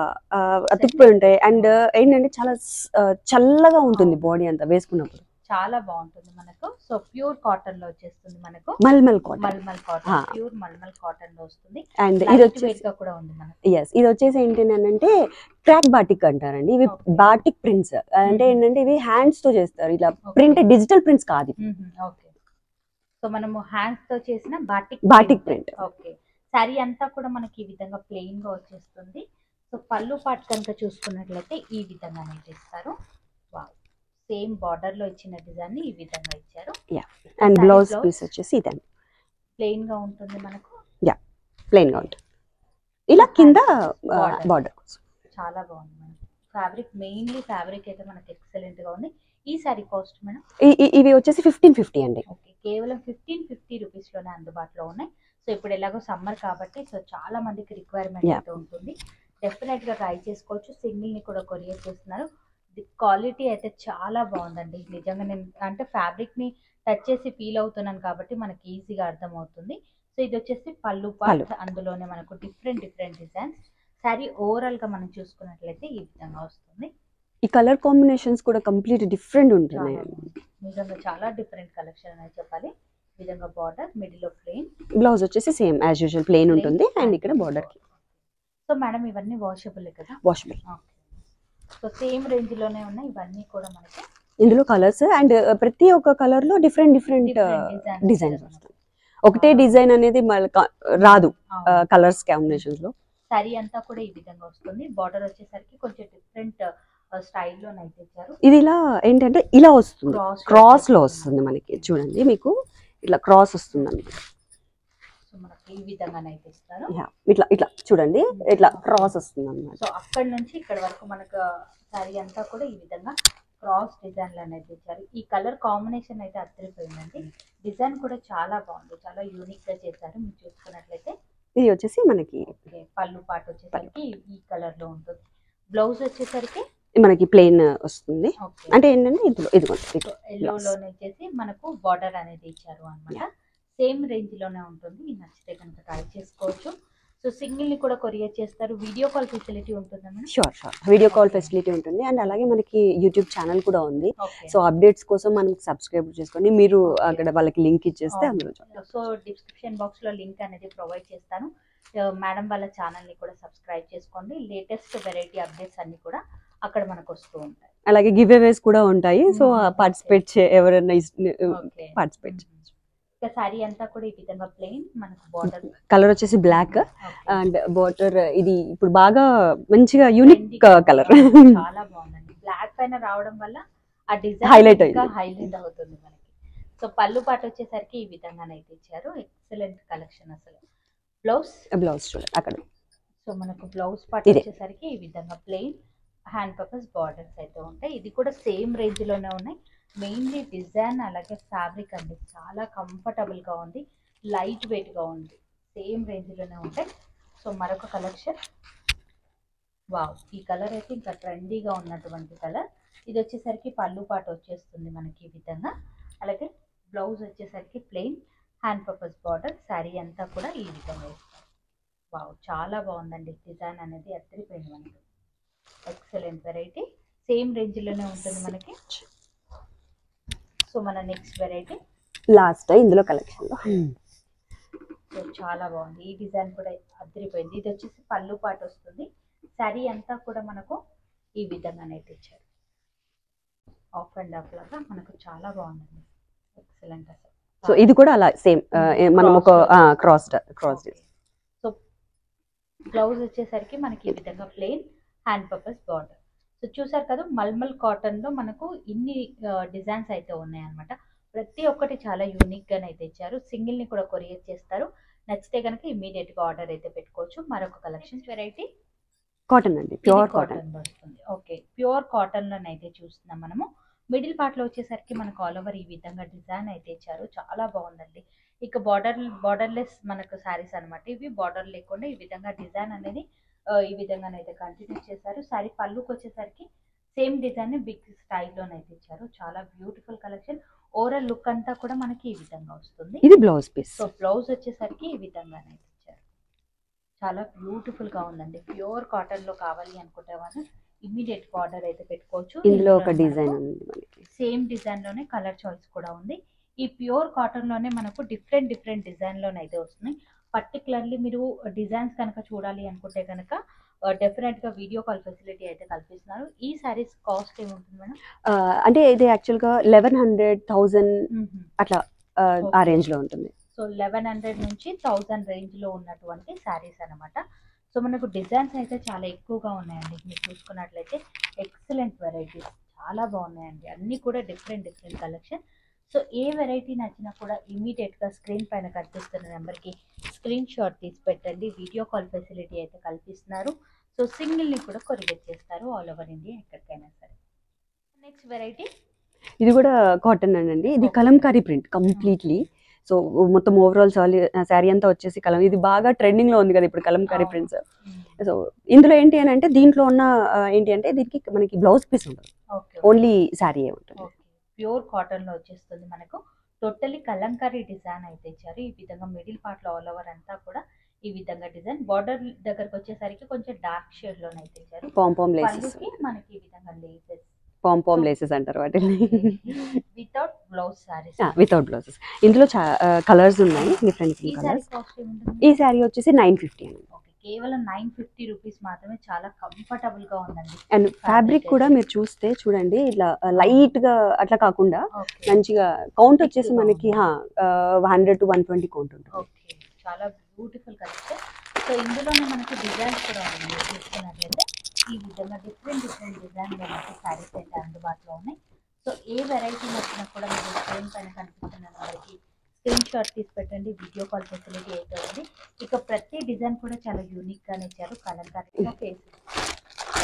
అతుక్కుపోయి ఉంటాయి. అండ్ ఏంటంటే చాలా చల్లగా ఉంటుంది బాడీ అంతా వేసుకున్నప్పుడు. చాలా బాగుంటుంది మనకు. సో ప్యూర్ కాటన్ లో వచ్చేస్తుంది మనకు. Mulmul cotton, pure mulmul cotton లో వస్తుంది. అండ్ ఇది వచ్చేసి కూడా ఉంది మనకు. ఇది వచ్చేసి ఏంటి అంటే క్రాక్ బాటిక్ అంటారండి. ఇవి బాటిక్ ప్రింట్స్ అంటే ఏంటంటే ఇవి హ్యాండ్స్ తో చేస్తారు. ఇలా ప్రింట్ డిజిటల్ ప్రింట్స్ కాదు. ఓకే, సో మనము హ్యాండ్స్ తో చేసిన బాటిక్ ప్రింట్. ఓకే, సారీ అంతా కూడా మనకి ఈ విధంగా ప్లెయిన్ గా వచ్చేస్తుంది. సో పళ్ళు పార్ట్ కనుక చూసుకున్నట్లయితే ఈ విధంగా ఇస్తారు. వావ్, సేమ్ బార్డర్ లో ఇచ్చిన డిజైన్ ని ఈ విధంగా ఇచ్చారు. అండ్ బ్లౌజ్ పీస్ వచ్చేసి ఇదండి, ప్లెయిన్ గా ఉంటుంది మనకు. ప్లెయిన్ గా ఉంటుంది. ఇలా కింద బార్డర్ చాలా బాగుంది మనకి. ఫ్యాబ్రిక్ మెయిన్లీ ఫ్యాబ్రిక్ అయితే మనకి ఎక్సలెంట్ గా ఉంది. ఈ సారీ కాస్ట్ మేడం? ఇవి వచ్చేసి 1550 అండి. ఓకే, కేవలం 1550 రూపీస్ లోనే అందుబాటులో ఉన్నాయి. సో ఇప్పుడు ఎలాగో సమ్మర్ కాబట్టి సో చాలా మందికి రిక్వైర్మెంట్ అయితే ఉంటుంది. డెఫినెట్ గా ట్రై చేసుకోవచ్చు. సింగిల్ ని కూడా కొరియర్ చేస్తున్నారు. క్వాలిటీ అయితే చాలా బాగుందండి నిజంగా. నేను అంటే ఫ్యాబ్రిక్ ని టచ్ చేసి ఫీల్ అవుతున్నాను కాబట్టి మనకి ఈజీగా అర్థమవుతుంది. సో ఇది వచ్చేసి పళ్ళు పార్ట్. అందులోనే మనకు డిఫరెంట్ డిజైన్స్. సారీ ఓవరాల్ గా మనం చూసుకున్నట్లయితే ఈ విధంగా వస్తుంది. ఈ కలర్ కాంబినేషన్స్ కూడా కంప్లీట్ డిఫరెంట్ ఉంటున్నాయి. నిజంగా చాలా డిఫరెంట్ కలెక్షన్ అని చెప్పాలి. ఈ విధంగా బార్డర్, మిడిల్ లో ప్లెయిన్. బ్లౌజ్ వచ్చేసి సేమ్ యాజ్ యూజువల్ ప్లెయిన్ ఉంటుంది. అండ్ ఇక్కడ బార్డర్ కి. సో మేడం ఇవన్నీ వాషబుల్ కదా? వాషబుల్. సో సేమ్ రేంజ్ లోనే ఉన్నాయి ఇవన్నీ కూడా మనకి. ఇందులో కలర్స్ అండ్ ప్రతి ఒక్క కలర్ లో డిఫరెంట్ డిజైన్స్ వస్తాయి. ఒకటే డిజైన్ అనేది రాదు కలర్స్ కాంబినేషన్స్ లో. సారీ అంతా కూడా ఈ విధంగా వస్తుంది. బార్డర్ వచ్చేసరికి కొంచెం డిఫరెంట్ స్టైల్ లో అయితే ఇచ్చారు. ఇది ఇలా ఏంటంటే ఇలా వస్తుంది, క్రాస్ లో వస్తుంది మనకి. చూడండి మీకు ఇట్లా క్రాస్ వస్తుంది అన్నమాట. సో మనకి ఈ విధంగా అయితే ఇస్తారు. ఇట్లా ఇట్లా చూడండి ఇట్లా క్రాస్ వస్తుంది అన్నమాట. సో అక్కడ నుంచి ఇక్కడ వరకు మనకు సారీ అంతా కూడా ఈ విధంగా క్రాస్ డిజైన్లు అనేది ఇచ్చారు. ఈ కలర్ కాంబినేషన్ అయితే అద్దరిపోయిందండి. డిజైన్ కూడా చాలా బాగుంది, చాలా యూనిక్ గా చేశారు. మీరు చూసుకున్నట్లయితే ఇది వచ్చేసి మనకి పళ్ళు పాటు వచ్చేసరికి ఈ కలర్ లో ఉంటుంది. బ్లౌజ్ వచ్చేసరికి మనకి ప్లెయిన్ వస్తుంది. అంటే ఏంటంటే ఇదిగో ఎల్లో లోనే వచ్చేసి మనకు బార్డర్ అనేది ఇచ్చారు అన్నమాట. సేమ్ రేంజ్ లోనే ఉంటుంది. నచ్చితే కనుక ట్రై చేసుకోవచ్చు. సో సింగిల్ ని కూడా కొరియర్ చేస్తారు. వీడియో కాల్ ఫెసిలిటీ ఉంటుందా madam? Sure video call facility ఉంటుంది. అండ్ అలాగే మనకి యూట్యూబ్ ఛానల్ కూడా ఉంది. సో అప్డేట్స్ కోసం మనకి సబ్స్క్రైబ్ చేసుకోండి. మీరు అక్కడ వాళ్ళకి లింక్ ఇచ్చేస్తే అందులో. సో డిస్క్రిప్షన్ బాక్స్ లో లింక్ అనేది ప్రొవైడ్ చేస్తాను. మేడం వాళ్ళ ఛానల్ ని కూడా సబ్స్క్రైబ్ చేసుకోండి. లేటెస్ట్ వెరైటీ అప్డేట్స్ అన్ని కూడా అక్కడ మనకు వస్తూ ఉంటాయి. అలాగే గివ్ అవేస్ కూడా ఉంటాయి. సో పార్టిసిపేట్ ఎవరైనా పార్టిసిపేట్. సారీ అంతా కూడా ఈ విధంగా ప్లెయిన్, మనకు బార్డర్ కలర్ వచ్చేసి బ్లాక్ అండ్ బార్డర్ ఇది ఇప్పుడు బాగా మంచిగా యూనిక్ కలర్. చాలా బాగుందండి. బ్లాక్ పైన రావడం వల్ల ఆ డిజైన్ హైలైట్ అవుతుంది మనకి. సో పళ్ళు పాటు వచ్చేసరికి ఈ విధంగానైతే ఇచ్చారు. ఎక్సలెంట్ కలెక్షన్ అసలు. బ్లౌజ్ చూడండి అక్కడ. సో మనకు బ్లౌజ్ పార్ట్ వచ్చేసరికి ఈ విధంగా ప్లెయిన్, హ్యాండ్ పర్పస్ బార్డర్స్ అయితే ఉంటాయి. ఇది కూడా సేమ్ రేంజ్ లోనే ఉన్నాయి. మెయిన్లీ డిజైన్ అలాగే ఫ్యాబ్రిక్ అండి చాలా కంఫర్టబుల్ గా ఉంది, లైట్ వెయిట్ గా ఉంది. సేమ్ రేంజ్ లోనే ఉంటాయి. సో మరొక కలెక్షన్. వావ్, ఈ కలర్ అయితే ఇంకా ట్రెండీగా ఉన్నటువంటి కలర్. ఇది వచ్చేసరికి పళ్ళు పాటు వచ్చేస్తుంది మనకి ఈ విధంగా. అలాగే బ్లౌజ్ వచ్చేసరికి plain, hand purpose border. Sari అంతా కూడా ఈ విధంగా వేస్తారు. వావ్, చాలా బాగుందండి. డిజైన్ అనేది అద్దరిపోయింది మనకి. Excellent variety. సేమ్ రేంజ్ లోనే ఉంటుంది మనకి. సో మన నెక్స్ట్ వెరైటీ లాస్ట్ ఇందులో కలెక్షన్ లో. సో చాలా బాగుంది. ఈ డిజైన్ కూడా అద్దరిపోయింది. ఇది వచ్చేసి పళ్ళు పాటు వస్తుంది. శారీ అంతా కూడా మనకు ఈ విధంగానైతే ఇచ్చారు. ఆఫ్ అండ్ ఆఫ్ లాగా మనకు చాలా బాగుందండి. ఎక్సలెంట్ అసలు. సో ఇది కూడా అలా సేమ్ మనం ఒక క్రాస్. సో బ్లౌజ్ వచ్చేసరికి మనకి ఈ విధంగా plain, hand purpose border. So చూసారు కదా, మల్మల్ కాటన్ లో మనకు ఇన్ని డిజైన్స్ అయితే ఉన్నాయన్నమాట. ప్రతి ఒక్కటి చాలా యూనిక్ గానే అయితే ఇచ్చారు. సింగిల్ ని కూడా కొరియర్ చేస్తారు. నచ్చితే కనుక ఇమీడియట్ గా ఆర్డర్ అయితే పెట్టుకోవచ్చు. మరొక కలెక్షన్ వెరైటీ కాటన్ అండి, ప్యూర్ కాటన్ వస్తుంది. ఓకే, ప్యూర్ కాటన్ లోనైతే చూస్తున్నాం మనము. మిడిల్ పార్ట్ లో వచ్చేసరికి మనకు ఆల్ ఓవర్ ఈ విధంగా డిజైన్ అయితే ఇచ్చారు. చాలా బాగుందండి. ఇక బార్డర్లెస్ మనకు శారీస్ అనమాట. ఇవి బార్డర్ లేకుండా ఈ విధంగా డిజైన్ అనేది ఈ విధంగానైతే కంటిన్యూ చేశారు. శారీ పళ్ళుకి వచ్చేసరికి సేమ్ డిజైన్ బిగ్ స్టైల్లోనైతే ఇచ్చారు. చాలా బ్యూటిఫుల్ కలెక్షన్. ఓవరాల్ లుక్ అంతా కూడా మనకి ఈ విధంగా వస్తుంది. ఇది బ్లౌజ్ పీస్. సో బ్లౌజ్ వచ్చేసరికి ఈ విధంగానైతే ఇచ్చారు. చాలా బ్యూటిఫుల్ గా ఉందండి. ప్యూర్ కాటన్ లో కావాలి అనుకుంటే వాళ్ళు ఇమ్మీడియట్ ఆర్డర్ అయితే పెట్టుకోవచ్చు. ఇందులో ఒక డిజైన్ ఉంది మనకి. సేమ్ డిజైన్ లోనే కలర్ చాయిస్ కూడా ఉంది. ఈ ప్యూర్ కాటన్ లోనే మనకు డిఫరెంట్ డిజైన్ లోనైతే వస్తున్నాయి. పర్టికులర్లీ మీరు డిజైన్స్ కనుక చూడాలి అనుకుంటే కనుక డెఫినెట్ గా వీడియో కాల్ ఫెసిలిటీ అయితే కల్పిస్తున్నారు. ఈ సారీస్ కాస్ట్ ఏముంటుంది మేడం? అంటే ఇది యాక్చువల్ గా 1100-1000 అట్లా ఆ రేంజ్ లో ఉంటుంది. సో 1100 నుంచి 1000 రేంజ్ లో ఉన్నటువంటి సారీస్ అన్నమాట. సో మనకు డిజైన్స్ అయితే చాలా ఎక్కువగా ఉన్నాయండి. మీరు చూసుకున్నట్లయితే ఎక్సలెంట్ వెరైటీస్ చాలా బాగున్నాయండి. అన్ని కూడా డిఫరెంట్ కలెక్షన్. సో ఏ వెరైటీ నచ్చినా కూడా ఇమీడియట్ గా స్క్రీన్ పైన కనిపిస్తున్న నెంబర్కి స్క్రీన్ షాట్ తీసి పెట్టండి. వీడియో కాల్ ఫెసిలిటీ అయితే కల్పిస్తున్నారు. సో సింగిల్ ని కూడా కొరియర్ చేస్తారు ఆల్ ఓవర్ ఇండియా ఎక్కడికైనా సరే. నెక్స్ట్ వెరైటీ ఇది కూడా కాటన్ అండి. ఇది కలంకారీ ప్రింట్ కంప్లీట్లీ. సో మొత్తం ఓవరాల్ శారీ అంతా వచ్చేసి ఇది బాగా ట్రెండింగ్ లో ఉంది కదా ఇప్పుడు కలంకారీ ప్రింట్స్. సో ఇందులో ఏంటి అని అంటే దీంట్లో ఉన్న ఏంటి అంటే దీనికి మనకి బ్లౌజ్ పీస్ ఉంటుంది, ఓన్లీ శారీ ఉంటుంది. ప్యూర్ కాటన్ లో వచ్చేస్తుంది మనకు. టోటల్లీ కలంకారీ డిజైన్ అయితే ఇచ్చారు. ఈ విధంగా మిడిల్ పార్ట్ లో ఆల్ ఓవర్ అంతా కూడా ఈ విధంగా డిజైన్. బార్డర్ దగ్గరకు వచ్చేసరికి కొంచెం డార్క్ షేడ్ లోనైతే ఇచ్చారు. పాంపామ్ లేసెస్ మనకి ఈ విధంగా లేసెస్, పాంపామ్ లేసెస్ అంటారు వాటిని. Without blouse saris, without blouses. ఇందులో కలర్స్ ఉన్నాయి, డిఫరెంట్ కలర్స్. ఈ శారీ వచ్చేసి 950 అండి. కేవలం 950 రూపీస్ మాత్రమే. చాలా కంఫర్టబుల్ గా ఉందండి. అండ్ ఫ్యాబ్రిక్ కూడా మీరు చూస్తే చూడండి, ఇట్లా లైట్ గా అట్లా కాకుండా మంచిగా కౌంట్ వచ్చేసి మనకి 100 to 120 కౌంట్ ఉంటుంది. చాలా బ్యూటిఫుల్ కలెక్షన్. సో ఇందులోనే మనకి డిజైన్స్ కూడా ఉన్నాయి. చూసుకున్నట్లయితే ఈ విధంగా డిఫరెంట్ డిజైన్ లో మనకి శారీస్ అయితే అందుబాటులో ఉన్నాయి. సో ఏ వెరైటీ నచ్చినా కూడా మీరు స్క్రీన్ పైన కనిపిస్తున్న నెంబర్కి స్క్రీన్ షాట్ తీసి పెట్టండి. వీడియో కాల్ ఫెసిలిటీ అయితే ఉంది. ఇక ప్రతి డిజైన్ కూడా చాలా యూనిక్ గానే ఇచ్చారు. కలంకారీ ఫేస్.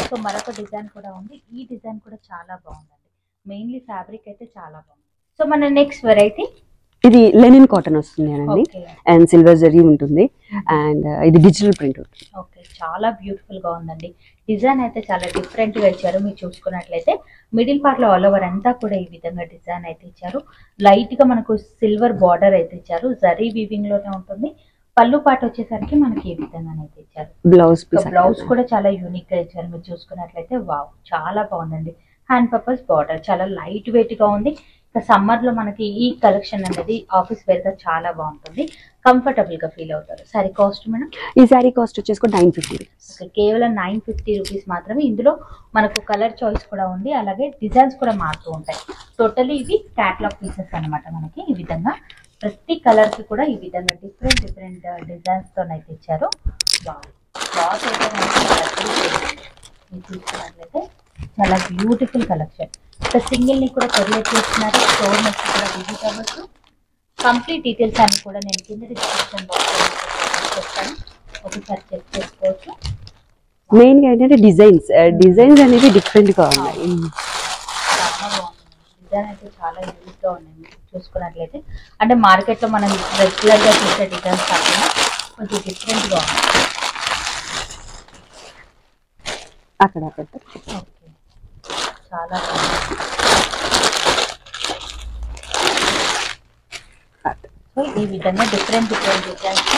సో మరొక డిజైన్ కూడా ఉంది. ఈ డిజైన్ కూడా చాలా బాగుందండి. మెయిన్లీ ఫ్యాబ్రిక్ అయితే చాలా బాగుంది. సో మన నెక్స్ట్ వెరైటీ ఇది లెనిన్ కాటన్ వస్తుంది అండి, అండ్ సిల్వర్ జరీ ఉంటుంది, అండ్ ఇది డిజిటల్ ప్రింట్ ఉంటుంది. ఓకే, చాలా బ్యూటిఫుల్ గా ఉందండి. డిజైన్ అయితే చాలా డిఫరెంట్ గా ఇచ్చారు. మీరు చూసుకున్నట్లయితే మిడిల్ పార్ట్ లో ఆల్ ఓవర్ అంతా కూడా ఈ విధంగా డిజైన్ అయితే ఇచ్చారు. లైట్ గా మనకు సిల్వర్ బార్డర్ అయితే ఇచ్చారు, జరీ వీవింగ్ లోనే ఉంటుంది. పళ్ళు పాట వచ్చేసరికి మనకి ఈ విధంగా అయితే ఇచ్చారు. బ్లౌజ్ కూడా చాలా యూనిక్ గా ఇచ్చారు. మీరు చూసుకున్నట్లయితే వావ్, చాలా బాగుందండి. హ్యాండ్ పర్పస్ బార్డర్ చాలా లైట్ వెయిట్ గా ఉంది. ఇంకా సమ్మర్ లో మనకి ఈ కలెక్షన్ అనేది ఆఫీస్ వేర్ గా చాలా బాగుంటుంది, కంఫర్టబుల్ గా ఫీల్ అవుతారు. Sorry cost madam? ఈ సారీ కాస్ట్ వచ్చేసి 950. కేవలం 950 రూపీస్ మాత్రమే. ఇందులో మనకు కలర్ చాయిస్ కూడా ఉంది, అలాగే డిజైన్స్ కూడా మారుతూ ఉంటాయి. టోటలీ ఇవి క్యాటలాగ్ పీసెస్ అనమాట. మనకి ఈ విధంగా ప్రతి కలర్ కి కూడా ఈ విధంగా డిఫరెంట్ డిఫరెంట్ డిజైన్స్ తో అయితే ఇచ్చారు. క్లాత్ అయితే చూసుకున్నట్లయితే చాలా బ్యూటిఫుల్ కలెక్షన్. ఇంకా సింగిల్ ని కూడా కొరియర్ చేస్తున్నారు. స్టోర్ నుంచి కూడా విజిట్ అవ్వచ్చు. కంప్లీట్ డీటెయిల్స్ అన్ని కూడా నేను కింద డిస్క్రిప్షన్ బాక్స్ లో చెప్తాను, ఒకసారి చెక్ చేసుకోవచ్చు. మెయిన్ గా ఏంటంటే డిజైన్స్ అనేవి డిఫరెంట్ గా ఉన్నాయి. చాలా బాగుంది. డిజైన్ అయితే చాలా యూనిక్ గా ఉన్నాయి. చూసుకున్నట్లయితే అంటే మార్కెట్ లో మనం రెగ్యులర్ గా చూసే డిజైన్స్ కాకుండా కొంచెం డిఫరెంట్ గా ఉంది. అక్కడ ఓకే, చాలా బాగుంది. సో ఈ విధంగా డిఫరెంట్ డిజైన్స్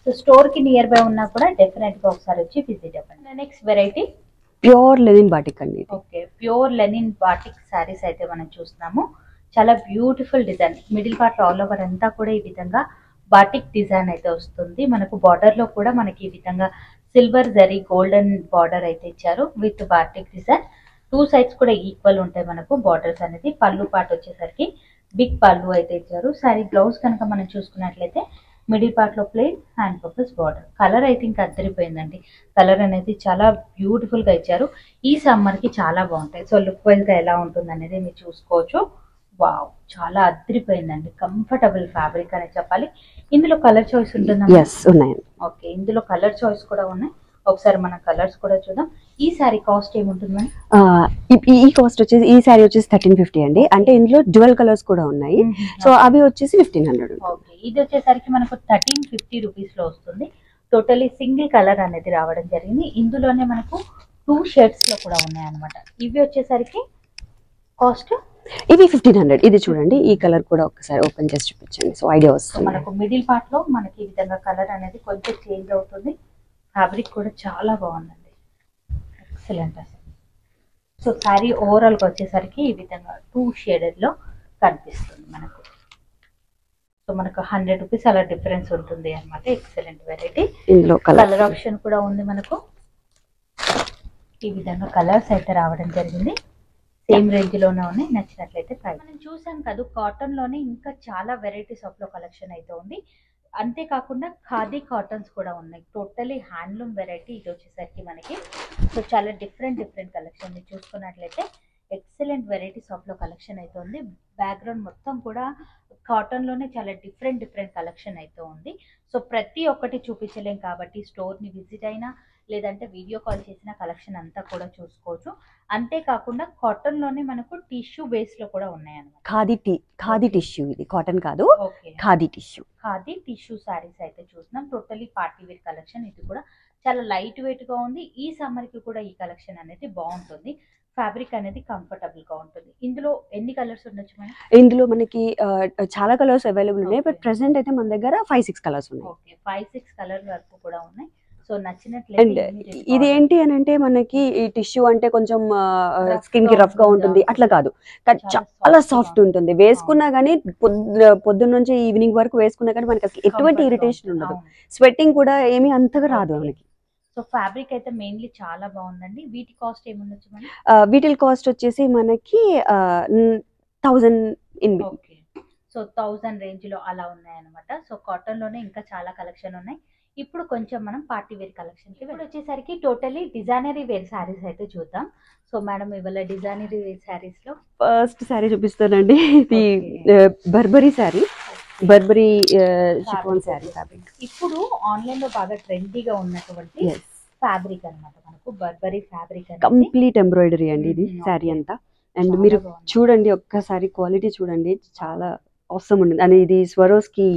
సో స్టోర్ కి నియర్ బై ఉన్నా కూడా డెఫినెట్ గా ఒకసారి వచ్చి విజిట్ అవ్వండి. Next variety pure linen batik అండి. Okay, pure linen batik saris అయితే మనం చూస్తున్నాము. చాలా beautiful design. Middle part all over అంతా కూడా ఈ విధంగా బాటిక్ డిజైన్ అయితే వస్తుంది. మనకు బార్డర్ లో కూడా మనకి ఈ విధంగా సిల్వర్ జరీ గోల్డెన్ బార్డర్ అయితే ఇచ్చారు with batik design. Two sides కూడా ఈక్వల్ ఉంటాయి మనకు బార్డర్స్ అనేది. పళ్ళు పార్ట్ వచ్చేసరికి బిగ్ పళ్ళు అయితే ఇచ్చారు. సారీ బ్లౌజ్ కనుక మనం చూసుకున్నట్లయితే మిడిల్ పార్ట్ లో plain, hand purpose border. Colour అయితే ఇంకా అద్దరిపోయిందండి. కలర్ అనేది చాలా బ్యూటిఫుల్ గా ఇచ్చారు. ఈ సమ్మర్ కి చాలా బాగుంటాయి. సో లుక్ వైజ్ గా ఎలా ఉంటుంది అనేది మీరు చూసుకోవచ్చు. వావ్, చాలా అద్దరిపోయిందండి. కంఫర్టబుల్ ఫ్యాబ్రిక్ అని చెప్పాలి. ఇందులో కలర్ చాయిస్ ఉంటుందా? ఉన్నాయండి. ఓకే, ఇందులో కలర్ చాయిస్ కూడా ఉన్నాయి. ఒకసారి మన కలర్స్ కూడా చూద్దాం. ఈ సారీ కాస్ట్ ఏముంటుంది? ఈ కాస్ట్ వచ్చేసి ఈ సారీ వచ్చేసి 1350 అండి. అంటే ఇందులో డ్యువల్ కలర్స్ కూడా ఉన్నాయి. సో అవి వచ్చేసి 1500. ఓకే, ఇది వచ్చేసరికి మనకు 1350 రూపీస్ లో వస్తుంది. టోటలీ సింగిల్ కలర్ అనేది రావడం జరిగింది. ఇందులోనే మనకు 2 షేడ్స్ లో కూడా ఉన్నాయి అనమాట. ఇవి వచ్చేసరికి కాస్ట్ ఇవి 1500. ఇది చూడండి, ఈ కలర్ కూడా ఒకసారి ఓపెన్ చేసి చూపించండి, సో ఐడియా వస్తుంది. మనకు మిడిల్ పార్ట్ లో మనకి ఈ విధంగా కలర్ అనేది కొంచెం చేంజ్ అవుతుంది. ఫ్యాబ్రిక్ కూడా చాలా బాగుందండి, ఎక్సలెంట్ అసలు. సో శారీ ఓవరాల్ గా వచ్చేసరికి ఈ విధంగా 2 షేడెడ్ లో కనిపిస్తుంది మనకు. సో మనకు 100 రూపీస్ అలా డిఫరెన్స్ ఉంటుంది అనమాట. Excellent variety. ఇందులో కలర్ ఆప్షన్ కూడా ఉంది మనకు. ఈ విధంగా కలర్స్ అయితే రావడం జరిగింది. సేమ్ రేంజ్ లోనే ఉన్నాయి. నచ్చినట్లయితే ప్రైస్ మనం చూసాం కదా, కాటన్ లోనే ఇంకా చాలా వెరైటీస్ ఆఫ్ లో కలెక్షన్ అయితే ఉంది. అంతేకాకుండా ఖాదీ కాటన్స్ కూడా ఉన్నాయి. టోటలీ హ్యాండ్లూమ్ వెరైటీ ఇది వచ్చేసరికి మనకి. సో చాలా డిఫరెంట్ కలెక్షన్ మీరు చూసుకున్నట్లయితే ఎక్సలెంట్ వెరైటీస్ ఆఫ్ లో కలెక్షన్ అయితే ఉంది. బ్యాక్గ్రౌండ్ మొత్తం కూడా కాటన్ లోనే చాలా డిఫరెంట్ కలెక్షన్ అయితే ఉంది. సో ప్రతి ఒక్కటి చూపించలేం కాబట్టి స్టోర్ ని విజిట్ అయినా లేదంటే వీడియో కాల్ చేసిన కలెక్షన్ అంతా కూడా చూసుకోవచ్చు. అంతేకాకుండా కాటన్ లోనే మనకు టిష్యూ బేస్ లో కూడా ఉన్నాయి అన్నమాట. ఖాదీ టిష్యూ, ఇది కాటన్ కాదు, ఖాదీ టిష్యూ సారీస్ అయితే చూస్తున్నాం. Totally party wear collection. ఇది కూడా చాలా లైట్ వెయిట్ గా ఉంది. ఈ సమ్మర్ కి కూడా ఈ కలెక్షన్ అనేది బాగుంటుంది. ఫ్యాబ్రిక్ అనేది కంఫర్టబుల్ గా ఉంటుంది. ఇందులో ఎన్ని కలర్స్ ఉండొచ్చు మేడం? ఇందులో మనకి చాలా కలర్స్ అవైలబుల్ ఉన్నాయి. బట్ ప్రెసెంట్ అయితే మన దగ్గర 5-6 కలర్స్ ఉన్నాయి. ఓకే, 5-6 కలర్ వరకు కూడా ఉన్నాయి. సో నచ్చినట్లయితే ఇది ఏంటి అని అంటే మనకి ఈ టిష్యూ అంటే కొంచెం స్కిన్ కి రఫ్ గా ఉంటుంది, అట్లా కాదు, చాలా సాఫ్ట్ ఉంటుంది. వేసుకున్నా గానీ పొద్దున్న నుంచి ఈవినింగ్ వరకు వేసుకున్నా కానీ మనకి అసలు ఎటువంటి ఇరిటేషన్ ఉండదు. స్వెట్టింగ్ కూడా ఏమీ అంతగా రాదు మనకి. సో ఫ్యాబ్రిక్ అయితే మెయిన్లీ చాలా బాగుందండి. వీటి కాస్ట్ ఏముండొచ్చు మేడం? వీటి కాస్ట్ వచ్చేసి మనకి 1000 ఇన్. ఓకే, సో 1000 రేంజ్ లో అలా ఉన్నాయి అనమాట. సో కాటన్ లోనే ఇంకా చాలా కలెక్షన్ ఉన్నాయి. ఇప్పుడు కొంచెం మనం పార్టీ వేర్ కలెక్షన్ కి వచ్చేసరికి టోటలీ డిజైనరీ వేర్ శారీస్ అయితే చూద్దాం. సో మేడం ఇవాళ డిజైనరీ వేర్ శారీస్ లో ఫస్ట్ శారీ చూపిస్తానండి. ఇది Burberry sari, Burberry chiffon sari fabric. ఇప్పుడు ఆన్లైన్ లో బాగా ట్రెండీగా ఉన్నటువంటి ఫ్యాబ్రిక్ అన్నమాట. మనకు బర్బరీ ఫ్యాబ్రిక్ కంప్లీట్ ఎంబ్రాయిడరీ అండి ఇది శారీ అంతా. అండ్ చాలా మీరు బాగుంది. చూడండి ఒక్కసారి క్వాలిటీ చూడండి, చాలా అవసరం ఉంటుంది. అండ్ ఇది స్వరోస్కి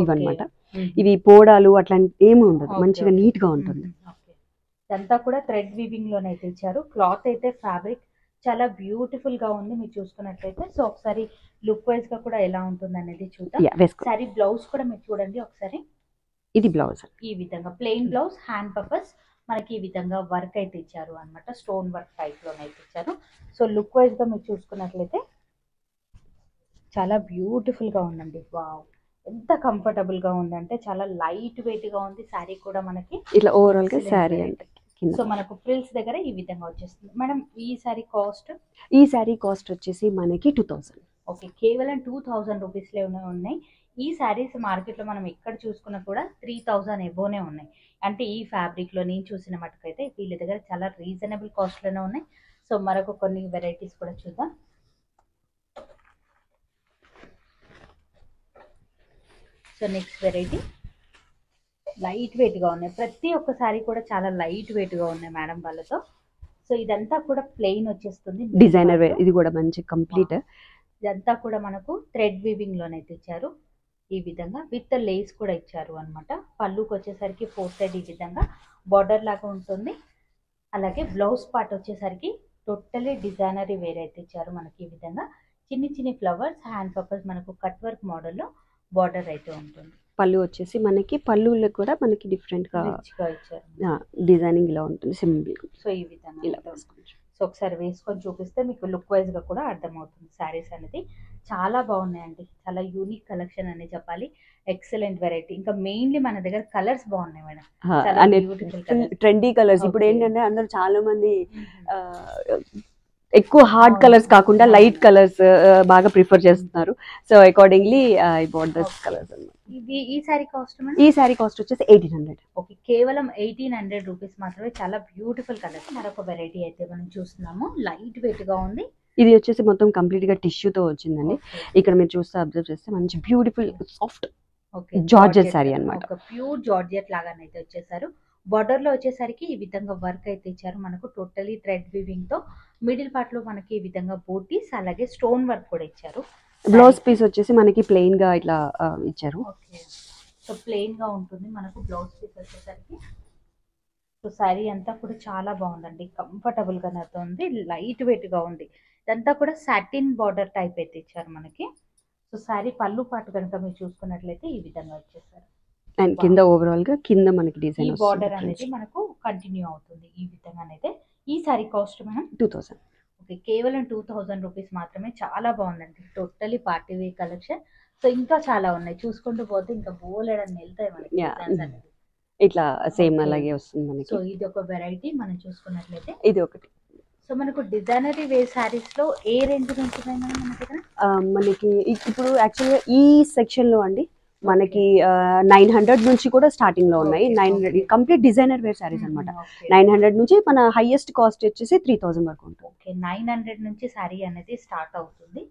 ఇవన్నమాట. ఇవి పోడాలు అట్లాంటి ఏమి ఉండదు, మంచిగా నీట్ గా ఉంటుంది. ఇదంతా కూడా థ్రెడ్ వీవింగ్ లోనైతే ఇచ్చారు. క్లాత్ అయితే ఫ్యాబ్రిక్ చాలా బ్యూటిఫుల్ గా ఉంది మీరు చూసుకున్నట్లయితే. సో ఒకసారి లుక్ వైజ్ గా కూడా ఎలా ఉంటుంది అనేది చూద్దాం. సారీ బ్లౌజ్ కూడా మీరు చూడండి ఒకసారి. ఇది బ్లౌజ్ ఈ విధంగా ప్లెయిన్ బ్లౌజ్, హ్యాండ్ పర్పస్ మనకి ఈ విధంగా వర్క్ అయితే ఇచ్చారు అన్నమాట. స్టోన్ వర్క్ టైప్ లోనైతే ఇచ్చారు. సో లుక్ వైజ్ గా మీరు చూసుకున్నట్లయితే చాలా బ్యూటిఫుల్ గా ఉందండి. వావ్, ఎంత కంఫర్టబుల్ గా ఉందంటే చాలా లైట్ వెయిట్ గా ఉంది. శారీ కూడా మనకి ఇట్లా ఓవరాల్ గా శారీ అంటే. సో మనకు ఫ్రిల్స్ దగ్గర ఈ విధంగా వచ్చేస్తుంది. మేడం ఈ శారీ కాస్ట్? ఈ శారీ కాస్ట్ వచ్చేసి మనకి 2000. ఓకే, కేవలం 2000 రూపీస్ లో ఉన్నాయి. ఈ శారీస్ మార్కెట్ లో మనం ఎక్కడ చూసుకున్నా కూడా 3000 ఎబోనే ఉన్నాయి. అంటే ఈ ఫ్యాబ్రిక్ లో నేను చూసిన మటుకైతే వీళ్ళ దగ్గర చాలా రీజనబుల్ కాస్ట్ లోనే ఉన్నాయి. సో మరొక కొన్ని వెరైటీస్ కూడా చూద్దాం. So next variety light weight గా ఉన్నాయి. ప్రతి ఒక్క సారీ కూడా చాలా లైట్ వెయిట్ గా ఉన్నాయి మేడం వాళ్ళతో. సో ఇదంతా కూడా ప్లెయిన్ వచ్చేస్తుంది, డిజైనర్ వేర్. ఇది కూడా మంచి కంప్లీట్. ఇదంతా కూడా మనకు థ్రెడ్ వీవింగ్ లోనైతే ఇచ్చారు. ఈ విధంగా విత్ లేస్ కూడా ఇచ్చారు అన్నమాట. పళ్ళుకి వచ్చేసరికి 4 సైడ్ ఈ విధంగా బార్డర్ లాగా ఉంటుంది. అలాగే బ్లౌజ్ పార్ట్ వచ్చేసరికి టోటలీ డిజైనరీ వేర్ అయితే ఇచ్చారు మనకి. ఈ విధంగా చిన్ని చిన్ని ఫ్లవర్స్, హ్యాండ్ పర్పస్ మనకు కట్ వర్క్ మోడల్లో బార్డర్ అయితే ఉంటుంది. పళ్ళు వచ్చేసి మనకి పళ్ళులో కూడా మనకి డిఫరెంట్ గా ఇచ్చారు, డిజైనింగ్ ఇలా ఉంటుంది సింపుల్. సో ఈ విధంగా ఇలా సో ఒకసారి వేసుకొని చూపిస్తే మీకు లుక్ వైజ్ గా కూడా అర్థమవుతుంది. శారీస్ అనేది చాలా బాగున్నాయండి, చాలా యూనిక్ కలెక్షన్ అని చెప్పాలి. Excellent variety. ఇంకా మెయిన్లీ మన దగ్గర కలర్స్ బాగున్నాయి మేడం, ట్రెండీ కలర్స్. ఇప్పుడు ఏంటంటే అందరూ చాలా మంది ఎక్కువ హార్డ్ కలర్స్ కాకుండా లైట్ కలర్స్ బాగా ప్రిఫర్ చేస్తున్నారు. So accordingly I bought this colours అన్నమాట. ఈ సారీ కాస్ట్? ఈ సారీ కాస్ట్ వచ్చేసి 1800. ఓకే, కేవలం 1800 రూపీస్ మాత్రమే. చాలా బ్యూటిఫుల్ కలర్. మరొక వెరైటీ అయితే మనం చూస్తున్నాము, లైట్ వెయిట్ గా ఉంది. ఇది వచ్చేసి మొత్తం కంప్లీట్ గా టిష్యూతో వచ్చిందండి. ఇక్కడ మీరు చూస్తే అబ్జర్వ్ చేస్తే మంచి బ్యూటిఫుల్ సాఫ్ట్ జార్జెట్ సారీ అన్నమాట. ప్యూర్ జార్జెట్ లాగానైతే వచ్చేసారు. బార్డర్ లో వచ్చేసరికి ఈ విధంగా వర్క్ అయితే ఇచ్చారు మనకు. టోటలీ థ్రెడ్ వీవింగ్ తో మిడిల్ పార్ట్ లో మనకి ఈ విధంగా బూటీస్, అలాగే స్టోన్ వర్క్ కూడా ఇచ్చారు. బ్లౌజ్ పీస్ వచ్చేసి మనకి ప్లెయిన్ గా ఇట్లా ఇచ్చారు. ఓకే, సో ప్లెయిన్ గా ఉంటుంది మనకు బ్లౌజ్ పీస్ వచ్చేసరికి. సో శారీ అంతా కూడా చాలా బాగుందండి, కంఫర్టబుల్ గా ఉంది, లైట్ వెయిట్ గా ఉంది. ఇదంతా కూడా సాటిన్ బార్డర్ టైప్ అయితే ఇచ్చారు మనకి. సో శారీ పళ్ళు పాటు కనుక మీరు చూసుకున్నట్లయితే ఈ విధంగా వచ్చేసారు. అండ్ కింద ఓవరాల్ గా కింద మనకి డిజైన్ బార్డర్ అనేది మనకు కంటిన్యూ అవుతుంది ఈ విధంగానైతే. ఈ సారీ కాస్ట్ మనం 2000. ఓకే, కేవలం 2000 రూపీస్ మాత్రమే. చాలా బాగుందండి, totally party wear collection. So ఇంకా చాలా ఉన్నాయి, చూసుకుంటూ పోతే ఇంకా బోలెడన్ని వెళ్తాయి మనకి. ఇట్లా సేమ్ అలాగే వస్తుంది మనకి. సో ఇది ఒక వెరైటీ మనం చూసుకున్నట్లయితే. ఇది ఒకటి. సో మనకు డిజైనరీ వేర్ సారీస్ లో ఏ రేంజ్ నుంచి ఉన్నాయి మన దగ్గర? మనకి ఇప్పుడు యాక్చువల్గా ఈ సెక్షన్ లో అండి మనకి 900 నుంచి కూడా స్టార్టింగ్ లో ఉన్నాయి. 900 కంప్లీట్ డిజైనర్ వేర్ సారీస్ అనమాట. 900 నుంచి మన హైయెస్ట్ కాస్ట్ వచ్చేసి 3000 వరకు ఉంటుంది. ఓకే, 900 నుంచి సారీ అనేది స్టార్ట్ అవుతుంది.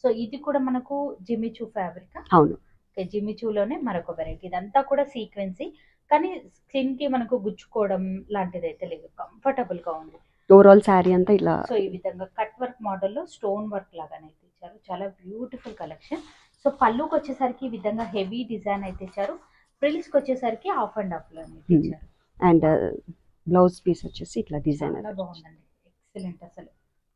సో ఇది కూడా మనకు జిమిచూ ఫ్యాబ్రిక్. అవును, ఓకే, జిమిచూలోనే మరొక వెరైటీ. ఇదంతా కూడా సీక్వెన్సీ, కానీ స్కిన్ కి మనకు గుచ్చుకోవడం లాంటిది అయితే లేదు, కంఫర్టబుల్ గా ఉంది. ఓవరాల్ శారీ అంతా ఇలా. సో ఈ విధంగా కట్ వర్క్ మోడల్లో స్టోన్ వర్క్ లాగానైతే ఇచ్చారు. చాలా బ్యూటిఫుల్ కలెక్షన్. సో పళ్ళుకి వచ్చేసరికి ఈ విధంగా హెవీ డిజైన్ అయితే ఇచ్చారు. ఫ్రిల్స్ కి వచ్చేసరికి హాఫ్ అండ్ హాఫ్ లో ఇచ్చారు. అండ్ బ్లౌజ్ పీస్ వచ్చేసి ఇట్లా డిజైన్. చాలా బాగుందండి, ఎక్సలెంట్ అసలు.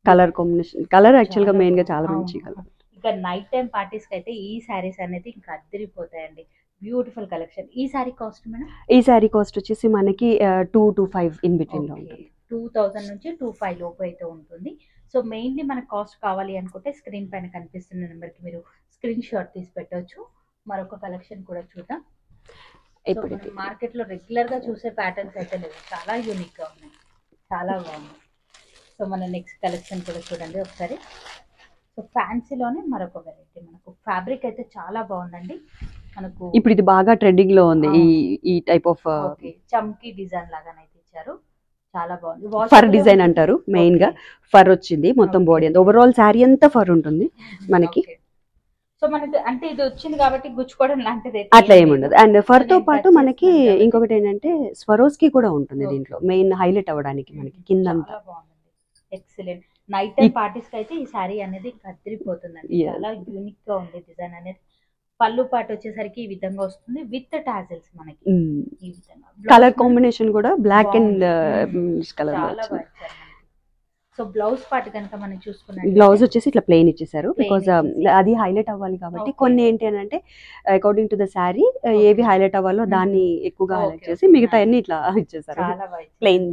కలర్ కాంబినేషన్, కలర్ యాక్చువల్ గా మెయిన్ గా చాలా మంచి కలర్. ఇక నైట్ టైం పార్టీస్ కి అయితే ఈ సారీస్ అనేది ఇంకా అద్దరిపోతాయండి. Beautiful collection. ఈ సారీ కాస్ట్ మేడం? ఈ సారీ కాస్ట్ వచ్చేసి మనకి 2 to 5 ఇన్ బిట్వీన్ లో ఉంటుంది. 2000 నుంచి 2500 లోపు అయితే ఉంటుంది. సో మెయిన్లీ మనకు కాస్ట్ కావాలి అనుకుంటే స్క్రీన్ పైన కనిపిస్తున్న నెంబర్కి మీరు స్క్రీన్ షాట్ తీసి పెట్టవచ్చు. మరొక కలెక్షన్ కూడా చూద్దాం. మార్కెట్ లో రెగ్యులర్ గా చూసే ప్యాటర్న్స్ అయితే లేవు, చాలా యూనిక్ గా ఉన్నాయి, చాలా బాగుంది. సో మన నెక్స్ట్ కలెక్షన్ కూడా చూడండి ఒకసారి. సో ఫ్యాన్సీలోనే మరొక వెరైటీ. మనకు ఫ్యాబ్రిక్ అయితే చాలా బాగుందండి మనకు. ఇప్పుడు ఇది బాగా ట్రెండింగ్ లో ఉంది ఈ టైప్ ఆఫ్ చమ్కీ డిజైన్ లాగానైతే ఇచ్చారు. చాలా బాగుంది. ఫర్ డిజైన్ అంటారు, మెయిన్ గా ఫర్ వచ్చింది మొత్తం బాడీ అంతా. ఓవరాల్ శారీ అంతా ఫర్ ఉంటుంది మనకి. సో మనకి అంటే ఇది వచ్చింది కాబట్టి గుచ్చుకోవడం లాంటిది అట్లా ఏముండదు. అండ్ ఫర్ తో పాటు మనకి ఇంకొకటి ఏంటంటే స్వరోస్కి కూడా ఉంటుంది దీంట్లో, మెయిన్ హైలైట్ అవ్వడానికి మనకి కింద. ఎక్సలెంట్. నైట్ టైం పార్టీస్ కి అయితే ఈ సారీ అనేది కత్తిరిపోతుందండి. చాలా యూనిక్ గా ఉంది డిజైన్ అనేది. పళ్ళు పాటు వచ్చేసరికి ఈ విధంగా వస్తుంది విత్ టాజిల్స్ మనకి. ఈ విధంగా కలర్ కాంబినేషన్ కూడా బ్లాక్ అండ్ కలర్ చాలా బాగా ఇచ్చారు మనకి. సో బ్లౌజ్ పార్ట్ కనుక మనం చూసుకున్నాం, బ్లౌజ్ వచ్చేసి ఇట్లా ప్లెయిన్ ఇచ్చేసారు. బికాస్ అది హైలైట్ అవ్వాలి కాబట్టి కొన్ని ఏంటి అని అంటే అకార్డింగ్ టు ద శారీ ఏవి హైలైట్ అవ్వాలో దాన్ని ఎక్కువగా హైలైట్ చేసి మిగతా అన్ని ఇట్లా ఇచ్చేసారు ప్లెయిన్.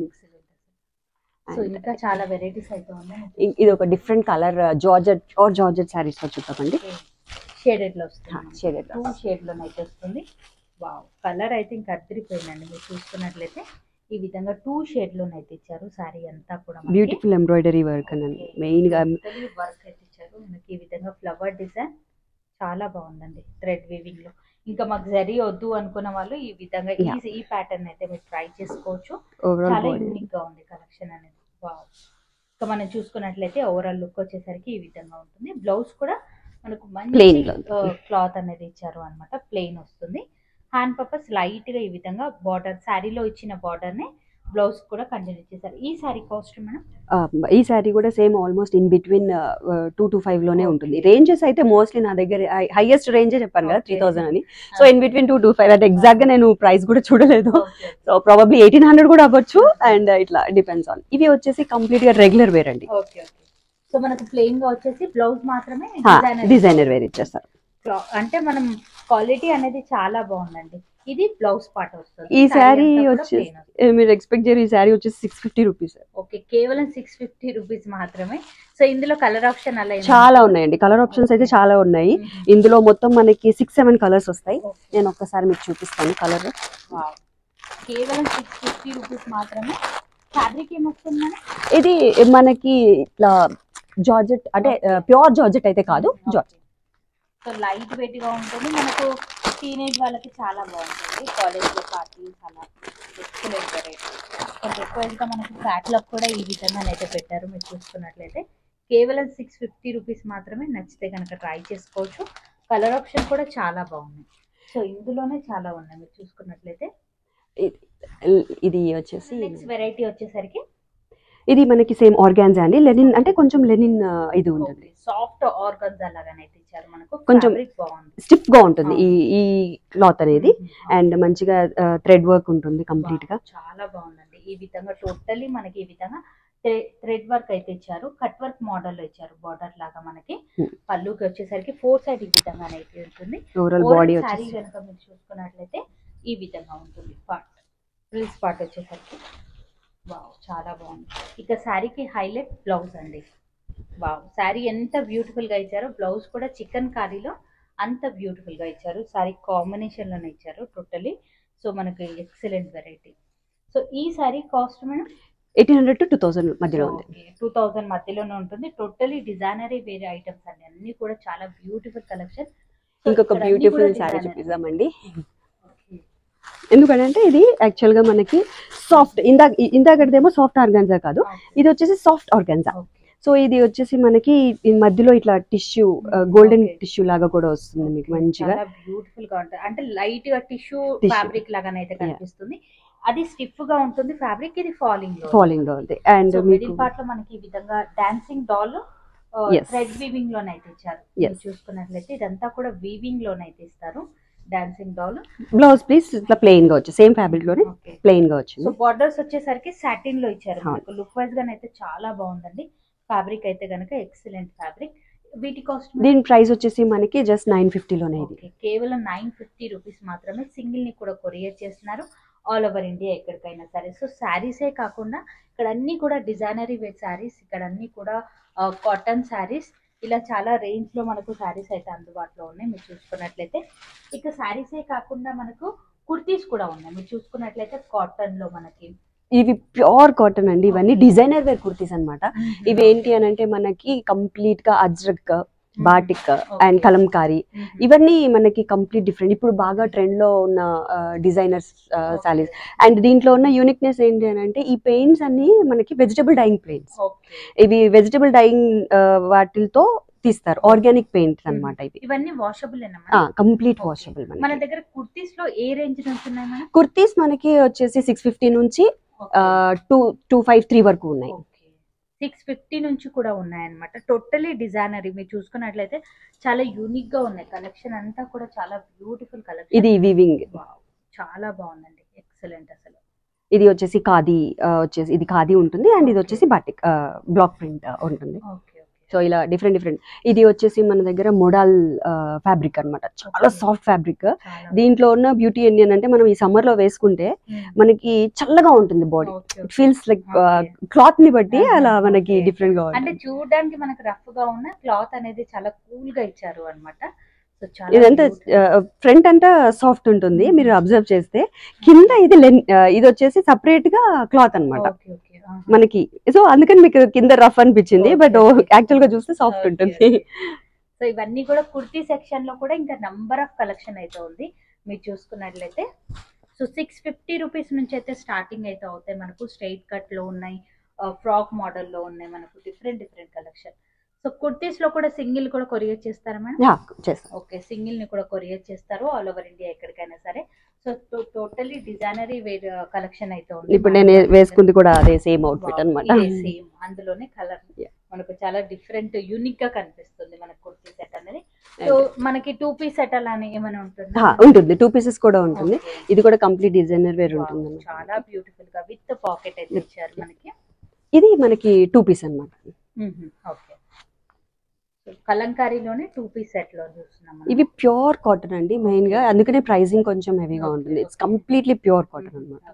సో ఇంకా చాలా వెరైటీస్ అయితే ఉన్నాయి. ఇది ఒక డిఫరెంట్ కలర్ జార్జెట్ శారీస్ లో చూద్దామండి. షేడెడ్ లో వస్తుంది, షేడెడ్ 2 షేడ్ లో అయితే వస్తుంది. వావ్, కలర్ అయితే ఇంకా అద్దరిపోయిందండి. మీరు చూసుకున్నట్లయితే ఈ విధంగా 2 షేడ్ లోనైతే ఇచ్చారు. సారీ అంతా కూడా బ్యూటిఫుల్ ఎంబ్రాయిడరీ వర్క్ అనండి మెయిన్ గా వర్క్ అయితే ఇచ్చారు మనకి. ఈ విధంగా ఫ్లవర్ డిజైన్ చాలా బాగుందండి థ్రెడ్ వీవింగ్ లో. ఇంకా మాకు జరీ వద్దు అనుకున్న వాళ్ళు ఈ విధంగా ఈ ప్యాటర్న్ అయితే మీరు ట్రై చేసుకోవచ్చు. చాలా యూనిక్ గా ఉంది కలెక్షన్ అనేది. వావ్, ఇంకా మనం చూసుకున్నట్లయితే ఓవరాల్ లుక్ వచ్చేసరికి ఈ విధంగా ఉంటుంది. బ్లౌజ్ కూడా మనకు మంచి క్లాత్ అనేది ఇచ్చారు అనమాట, ప్లెయిన్ వస్తుంది. హ్యాండ్ పర్పస్ లైట్ గా ఈ విధంగా బార్డర్, శారీలో ఇచ్చిన బార్డర్ నే బ్లౌజ్ కూడా కంటిన్యూ చేశారు. ఈ శారీ కాస్ట్ మనం ఈ శారీ కూడా same almost in between 2 to 5 లోనే ఉంటుంది. రేంజెస్ అయితే మోస్ట్లీ నా దగ్గర హైయెస్ట్ రేంజే చెప్పాను కదా 3000 అని. సో ఇన్ బిట్వీన్ 2 to 5 అంటే ఎగ్జాక్ట్ గా నేను ప్రైస్ కూడా చూడలేదు. సో ప్రాబబ్లీ 1800 కూడా అవ్వచ్చు. అండ్ ఇట్లా డిపెండ్స్ ఆన్. ఇవి వచ్చేసి కంప్లీట్ గా రెగ్యులర్ వేర్ అండి. సో మనకు ప్లెయిన్ గా వచ్చేసి బ్లౌజ్ మాత్రమే డిజైనర్ వేర్ ఇచ్చేస్తారు. అంటే మనం క్వాలిటీ అనేది చాలా బాగుందండి. ఇది బ్లౌజ్ పార్ట్ వస్తుంది. ఈ శారీ వచ్చేసి మీరు ఎక్స్పెక్ట్ చేయరు, ఈ శారీ వచ్చేసి 650 రూపీస్. ఓకే, కేవలం 650 రూపీస్ మాత్రమే. సో ఇందులో కలర్ ఆప్షన్ అలా చాలా ఉన్నాయండి. కలర్ ఆప్షన్స్ అయితే చాలా ఉన్నాయి. ఇందులో మొత్తం మనకి 6-7 కలర్స్ వస్తాయి. నేను ఒక్కసారి మీకు చూపిస్తాను కలర్. కేవలం 650 రూపీస్ మాత్రమే. ఫ్యాబ్రిక్ ఏమొస్తుంది? ఇది మనకి ఇట్లా జార్జెట్ అంటే ప్యూర్ జార్జెట్ అయితే కాదు, జార్జెట్. సో లైట్ వెయిట్ గా ఉంటుంది. మనకు టీనేజ్ వాళ్ళకి చాలా బాగుంటుంది. కాలేజ్ లో పార్టీస్ అలా ఎక్సలెంట్ వెరైటీ. కొంచెం ఎక్కువగా మనకి క్యాటలాగ్ కూడా ఈ విధంగా అయితే పెట్టారు. మీరు చూసుకున్నట్లయితే కేవలం 650 రూపీస్ మాత్రమే. నచ్చితే కనుక ట్రై చేసుకోవచ్చు. కలర్ ఆప్షన్ కూడా చాలా బాగున్నాయి. సో ఇందులోనే చాలా ఉన్నాయి. మీరు చూసుకున్నట్లయితే ఇది వచ్చేసి నెక్స్ట్ వెరైటీ వచ్చేసరికి ఇది మనకి సేమ్ ఆర్గాన్జా అండి. లెనిన్ అంటే కొంచెం లెనిన్ ఇది ఉంటుంది. సాఫ్ట్ ఆర్గాన్జా లాగానైతే ఇచ్చారు మనకు. కొంచెం స్టిఫ్ గా ఉంటుంది ఈ క్లాత్ అనేది. అండ్ మంచిగా థ్రెడ్ వర్క్ ఉంటుంది కంప్లీట్ గా. చాలా బాగుందండి. ఈ విధంగా టోటలీ మనకి ఈ విధంగా థ్రెడ్ వర్క్ అయితే ఇచ్చారు. కట్ వర్క్ మోడల్ లో ఇచ్చారు బార్డర్ లాగా. మనకి పళ్ళుకి వచ్చేసరికి 4 సైడ్ ఈ విధంగా అయితే ఉంటుంది. ఓవరాల్ బాడీ సారీ కనుక మీరు చూసుకున్నట్లయితే ఈ విధంగా ఉంటుంది. పార్ట్ ఫ్రిల్స్ పార్ట్ వచ్చేసరికి వావ్, చాలా బాగుంది. ఇక శారీకి హైలైట్ బ్లౌజ్ అండి. వావ్, శారీ ఎంత బ్యూటిఫుల్ గా ఇచ్చారో. బ్లౌజ్ కూడా చికెన్ కారీలో అంత బ్యూటిఫుల్ గా ఇచ్చారు. శారీ కాంబినేషన్ లోనే ఇచ్చారు టోటలీ. సో మనకి ఎక్సలెంట్ వెరైటీ. సో ఈ శారీ కాస్ట్ మేడం 1800 to 2000 మధ్యలో ఉంది. 2000 మధ్యలోనే ఉంటుంది. టోటలీ డిజైనరీ వేరే ఐటమ్స్ అండి. అన్ని కూడా చాలా బ్యూటిఫుల్ కలెక్షన్. ఇంకొక బ్యూటిఫుల్ శారీ చూపిద్దామండి. ఎందుకంటే ఇది యాక్చువల్ గా మనకి సాఫ్ట్, ఇందాకదేమో సాఫ్ట్ ఆర్గాన్జా కాదు, ఇది వచ్చేసి సాఫ్ట్ ఆర్గాన్జా. సో ఇది వచ్చేసి మనకి మధ్యలో ఇట్లా టిష్యూ, గోల్డెన్ టిష్యూ లాగా కూడా వస్తుంది మీకు మంచిగా. బ్యూటిఫుల్ గా ఉంటుంది. అంటే లైట్ గా టిష్యూ ఫ్యాబ్రిక్ లాగానైతే కనిపిస్తుంది. అది స్టిఫ్ గా ఉంటుంది ఫ్యాబ్రిక్. ఇది ఫాలింగ్ లో ఉంది. అండ్ మిడిల్ పార్ట్ లో మనకి ఈ విధంగా డాన్సింగ్ డాల్ థ్రెడ్ వీవింగ్ లోనైతే ఇచ్చారు. చూసుకున్నట్లయితే ఇదంతా కూడా వీవింగ్ లోనైతే ఇస్తారు. Dancing doll. బ్లౌజ్ ప్లీజ్ ఇట్లా ప్లెయిన్ గా వచ్చి సేమ్ ఫ్యాబ్రిక్ లోనే ప్లెయిన్ గా వచ్చింది. సో బార్డర్స్ వచ్చేసరికి సాటిన్ లో ఇచ్చారు. లుక్ వైజ్ గా అయితే చాలా బాగుందండి. ఫ్యాబ్రిక్ అయితే గనక ఎక్సలెంట్ ఫ్యాబ్రిక్. వీటి కాస్ట్ దీని ప్రైస్ వచ్చేసి మనకి జస్ట్ 950 లోనే. ఇది కేవలం 950 రూపీస్ మాత్రమే. సింగిల్ ని కూడా కొరియర్ చేస్తున్నారు ఆల్ ఓవర్ ఇండియా ఎక్కడికైనా సరే. సో శారీసే కాకుండా ఇక్కడ అన్ని కూడా డిజైనరీ వేర్ శారీస్, ఇక్కడ అన్ని కూడా కాటన్ శారీస్, ఇలా చాలా రేంజ్ లో మనకు శారీస్ అయితే అందుబాటులో ఉన్నాయి. మీరు చూసుకున్నట్లయితే ఇక శారీసే కాకుండా మనకు కుర్తీస్ కూడా ఉన్నాయి. మీరు చూసుకున్నట్లయితే కాటన్ లో మనకి ఇవి ప్యూర్ కాటన్ అండి. ఇవన్నీ డిజైనర్ వేర్ కుర్తీస్ అన్నమాట. ఇవి ఏంటి అని అంటే మనకి కంప్లీట్ గా అజ్రక్, బాటిక్ అండ్ కలంకారీ, ఇవన్నీ మనకి కంప్లీట్ డిఫరెంట్. ఇప్పుడు బాగా ట్రెండ్ లో ఉన్న డిజైనర్స్ శారీస్. అండ్ దీంట్లో ఉన్న యూనిక్నెస్ ఏంటి అని అంటే ఈ పెయింట్స్ అన్ని మనకి వెజిటబుల్ డైయింగ్ పెయింట్స్. ఇవి వెజిటబుల్ డైయింగ్ వాటితో తీస్తారు. ఆర్గానిక్ పెయింట్స్ అన్నమాట. ఇవన్నీ వాషబుల్, కంప్లీట్ వాషబుల్. మన దగ్గర కుర్తీస్ లో ఏ రేంజ్ నుంచి ఉన్నాయి? కుర్తీస్ మనకి వచ్చేసి 650 నుంచి 253 వరకు ఉన్నాయి. 650 నుంచి కూడా ఉన్నాయన్నమాట. టోటలీ డిజైనర్ మీరు చూసుకున్నట్లయితే చాలా యూనిక్ గా ఉన్నాయి. కలెక్షన్ అంతా కూడా చాలా బ్యూటిఫుల్ కలెక్షన్. ఇది వీవింగ్ చాలా బాగుందండి, ఎక్సలెంట్ అసలు. ఇది వచ్చేసి ఖాదీ వచ్చేసి ఇది ఖాదీ ఉంటుంది అండ్ ఇది వచ్చేసి బాటిక్ బ్లాక్ ప్రింట్ ఉంటుంది. సో ఇలా డిఫరెంట్ ఇది వచ్చేసి మన దగ్గర మోడల్ ఫ్యాబ్రిక్ అన్నమాట, చాలా సాఫ్ట్ ఫ్యాబ్రిక్. దీంట్లో ఉన్న బ్యూటీ ఏంటంటే మనం ఈ సమ్మర్ లో వేసుకుంటే మనకి చల్లగా ఉంటుంది body, it feels like cloth ని బట్టి అలా మనకి డిఫరెంట్ గా అంటే చూడడానికి మనకి రఫ్ గా ఉన్న క్లాత్ అనేది చాలా కూల్ గా ఇచ్చారు అన్నమాట. ఇదంతా ఫ్రంట్ అంతా సాఫ్ట్ ఉంటుంది, మీరు అబ్జర్వ్ చేస్తే కింద ఇది ఇది వచ్చేసి సపరేట్ గా క్లాత్ అన్నమాట మనకి. సో అందుకని మీకు కింద రఫ్ అనిపించింది, బట్ యాక్చువల్ గా చూస్తే సాఫ్ట్ ఉంటుంది. సో ఇవన్నీ కూడా కుర్తీ సెక్షన్ లో కూడా ఇంకా నంబర్ ఆఫ్ కలెక్షన్ అయితే ఉంది మీరు చూసుకున్నట్లయితే. సో 650 రూపీస్ నుంచి అయితే స్టార్టింగ్ అయితే అవుతాయి మనకు. స్ట్రైట్ కట్ లో ఉన్నాయి, ఫ్రాక్ మోడల్ లో ఉన్నాయి మనకు, డిఫరెంట్ కలెక్షన్. సో కుర్తీస్ లో కూడా సింగిల్ కూడా కొరియర్ చేస్తారా మేడం? ఓకే, సింగిల్ ని కూడా కొరియర్ చేస్తారు ఆల్ ఓవర్ ఇండియా ఎక్కడికైనా సరే. So totally designer wear collection అయితే ఉంది. ఇప్పుడు నేను వేసుకుంది కూడా అదే సేమ్ అవుట్ఫిట్ అన్నమాట. సేమ్ అందులోనే కలర్ మనకు చాలా డిఫరెంట్ యూనిక్ గా కనిపిస్తుంది మనకు కుర్తీ సెట్ అనేది. సో మనకి 2 పీస్ సెట్ అలా ఏమైనా ఉంటుంది 2 పీసెస్ కూడా ఉంటుంది. ఇది కూడా కంప్లీట్ డిజైనర్ వేర్ ఉంటుంది, చాలా బ్యూటిఫుల్ గా విత్ పాకెట్ అయితే ఇచ్చారు మనకి. ఇది మనకి 2 పీస్ అన్నమాట. ఓకే, కలంకారీలోనే 2 పీస్ సెట్ లో చూస్తున్నాం. ఇవి ప్యూర్ కాటన్ అండి మెయిన్ గా, అందుకనే ప్రైసింగ్ కొంచెం హెవీగా ఉంటుంది. ఇట్స్ కంప్లీట్లీ ప్యూర్ కాటన్ అన్నమాట.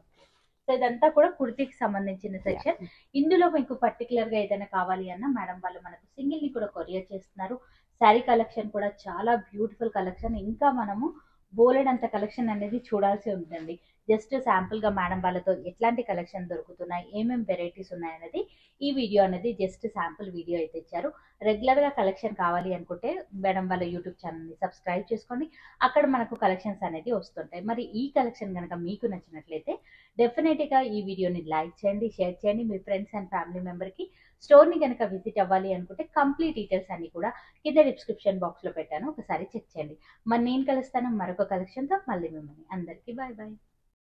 సో ఇదంతా కూడా కుర్తీకి సంబంధించిన సెక్షన్. ఇందులో మీకు పర్టికులర్ గా ఏదైనా కావాలి అన్న మేడం వాళ్ళు మనకు సింగిల్ ని కూడా కొరియర్ చేస్తున్నారు. శారీ కలెక్షన్ కూడా చాలా బ్యూటిఫుల్ కలెక్షన్. ఇంకా మనము బోలెడంత కలెక్షన్ అనేది చూడాల్సి ఉంటుంది. జస్ట్ శాంపుల్ గా మేడం వాళ్ళతో ఎట్లాంటి కలెక్షన్ దొరుకుతున్నాయి, ఏమేమి వెరైటీస్ ఉన్నాయి అనేది ఈ వీడియో అనేది జస్ట్ శాంపుల్ వీడియో అయితే ఇచ్చారు. రెగ్యులర్ గా కలెక్షన్ కావాలి అనుకుంటే మేడం వాళ్ళ యూట్యూబ్ ఛానల్ ని సబ్స్క్రైబ్ చేసుకోండి, అక్కడ మనకు కలెక్షన్స్ అనేది వస్తుంటాయి. మరి ఈ కలెక్షన్ కనుక మీకు నచ్చినట్లయితే డెఫినెట్ గా ఈ వీడియోని లైక్ చేయండి, షేర్ చేయండి మీ ఫ్రెండ్స్ అండ్ ఫ్యామిలీ మెంబర్ కి. స్టోర్ ని కనుక విజిట్ అవ్వాలి అనుకుంటే కంప్లీట్ డీటెయిల్స్ అన్ని కూడా కింద డిస్క్రిప్షన్ బాక్స్ లో పెట్టాను, ఒకసారి చెక్ చేయండి. మరి నేను కలుస్తాను మరొక కలెక్షన్ తో మళ్ళీ మిమ్మల్ని. అందరికీ బాయ్ బాయ్.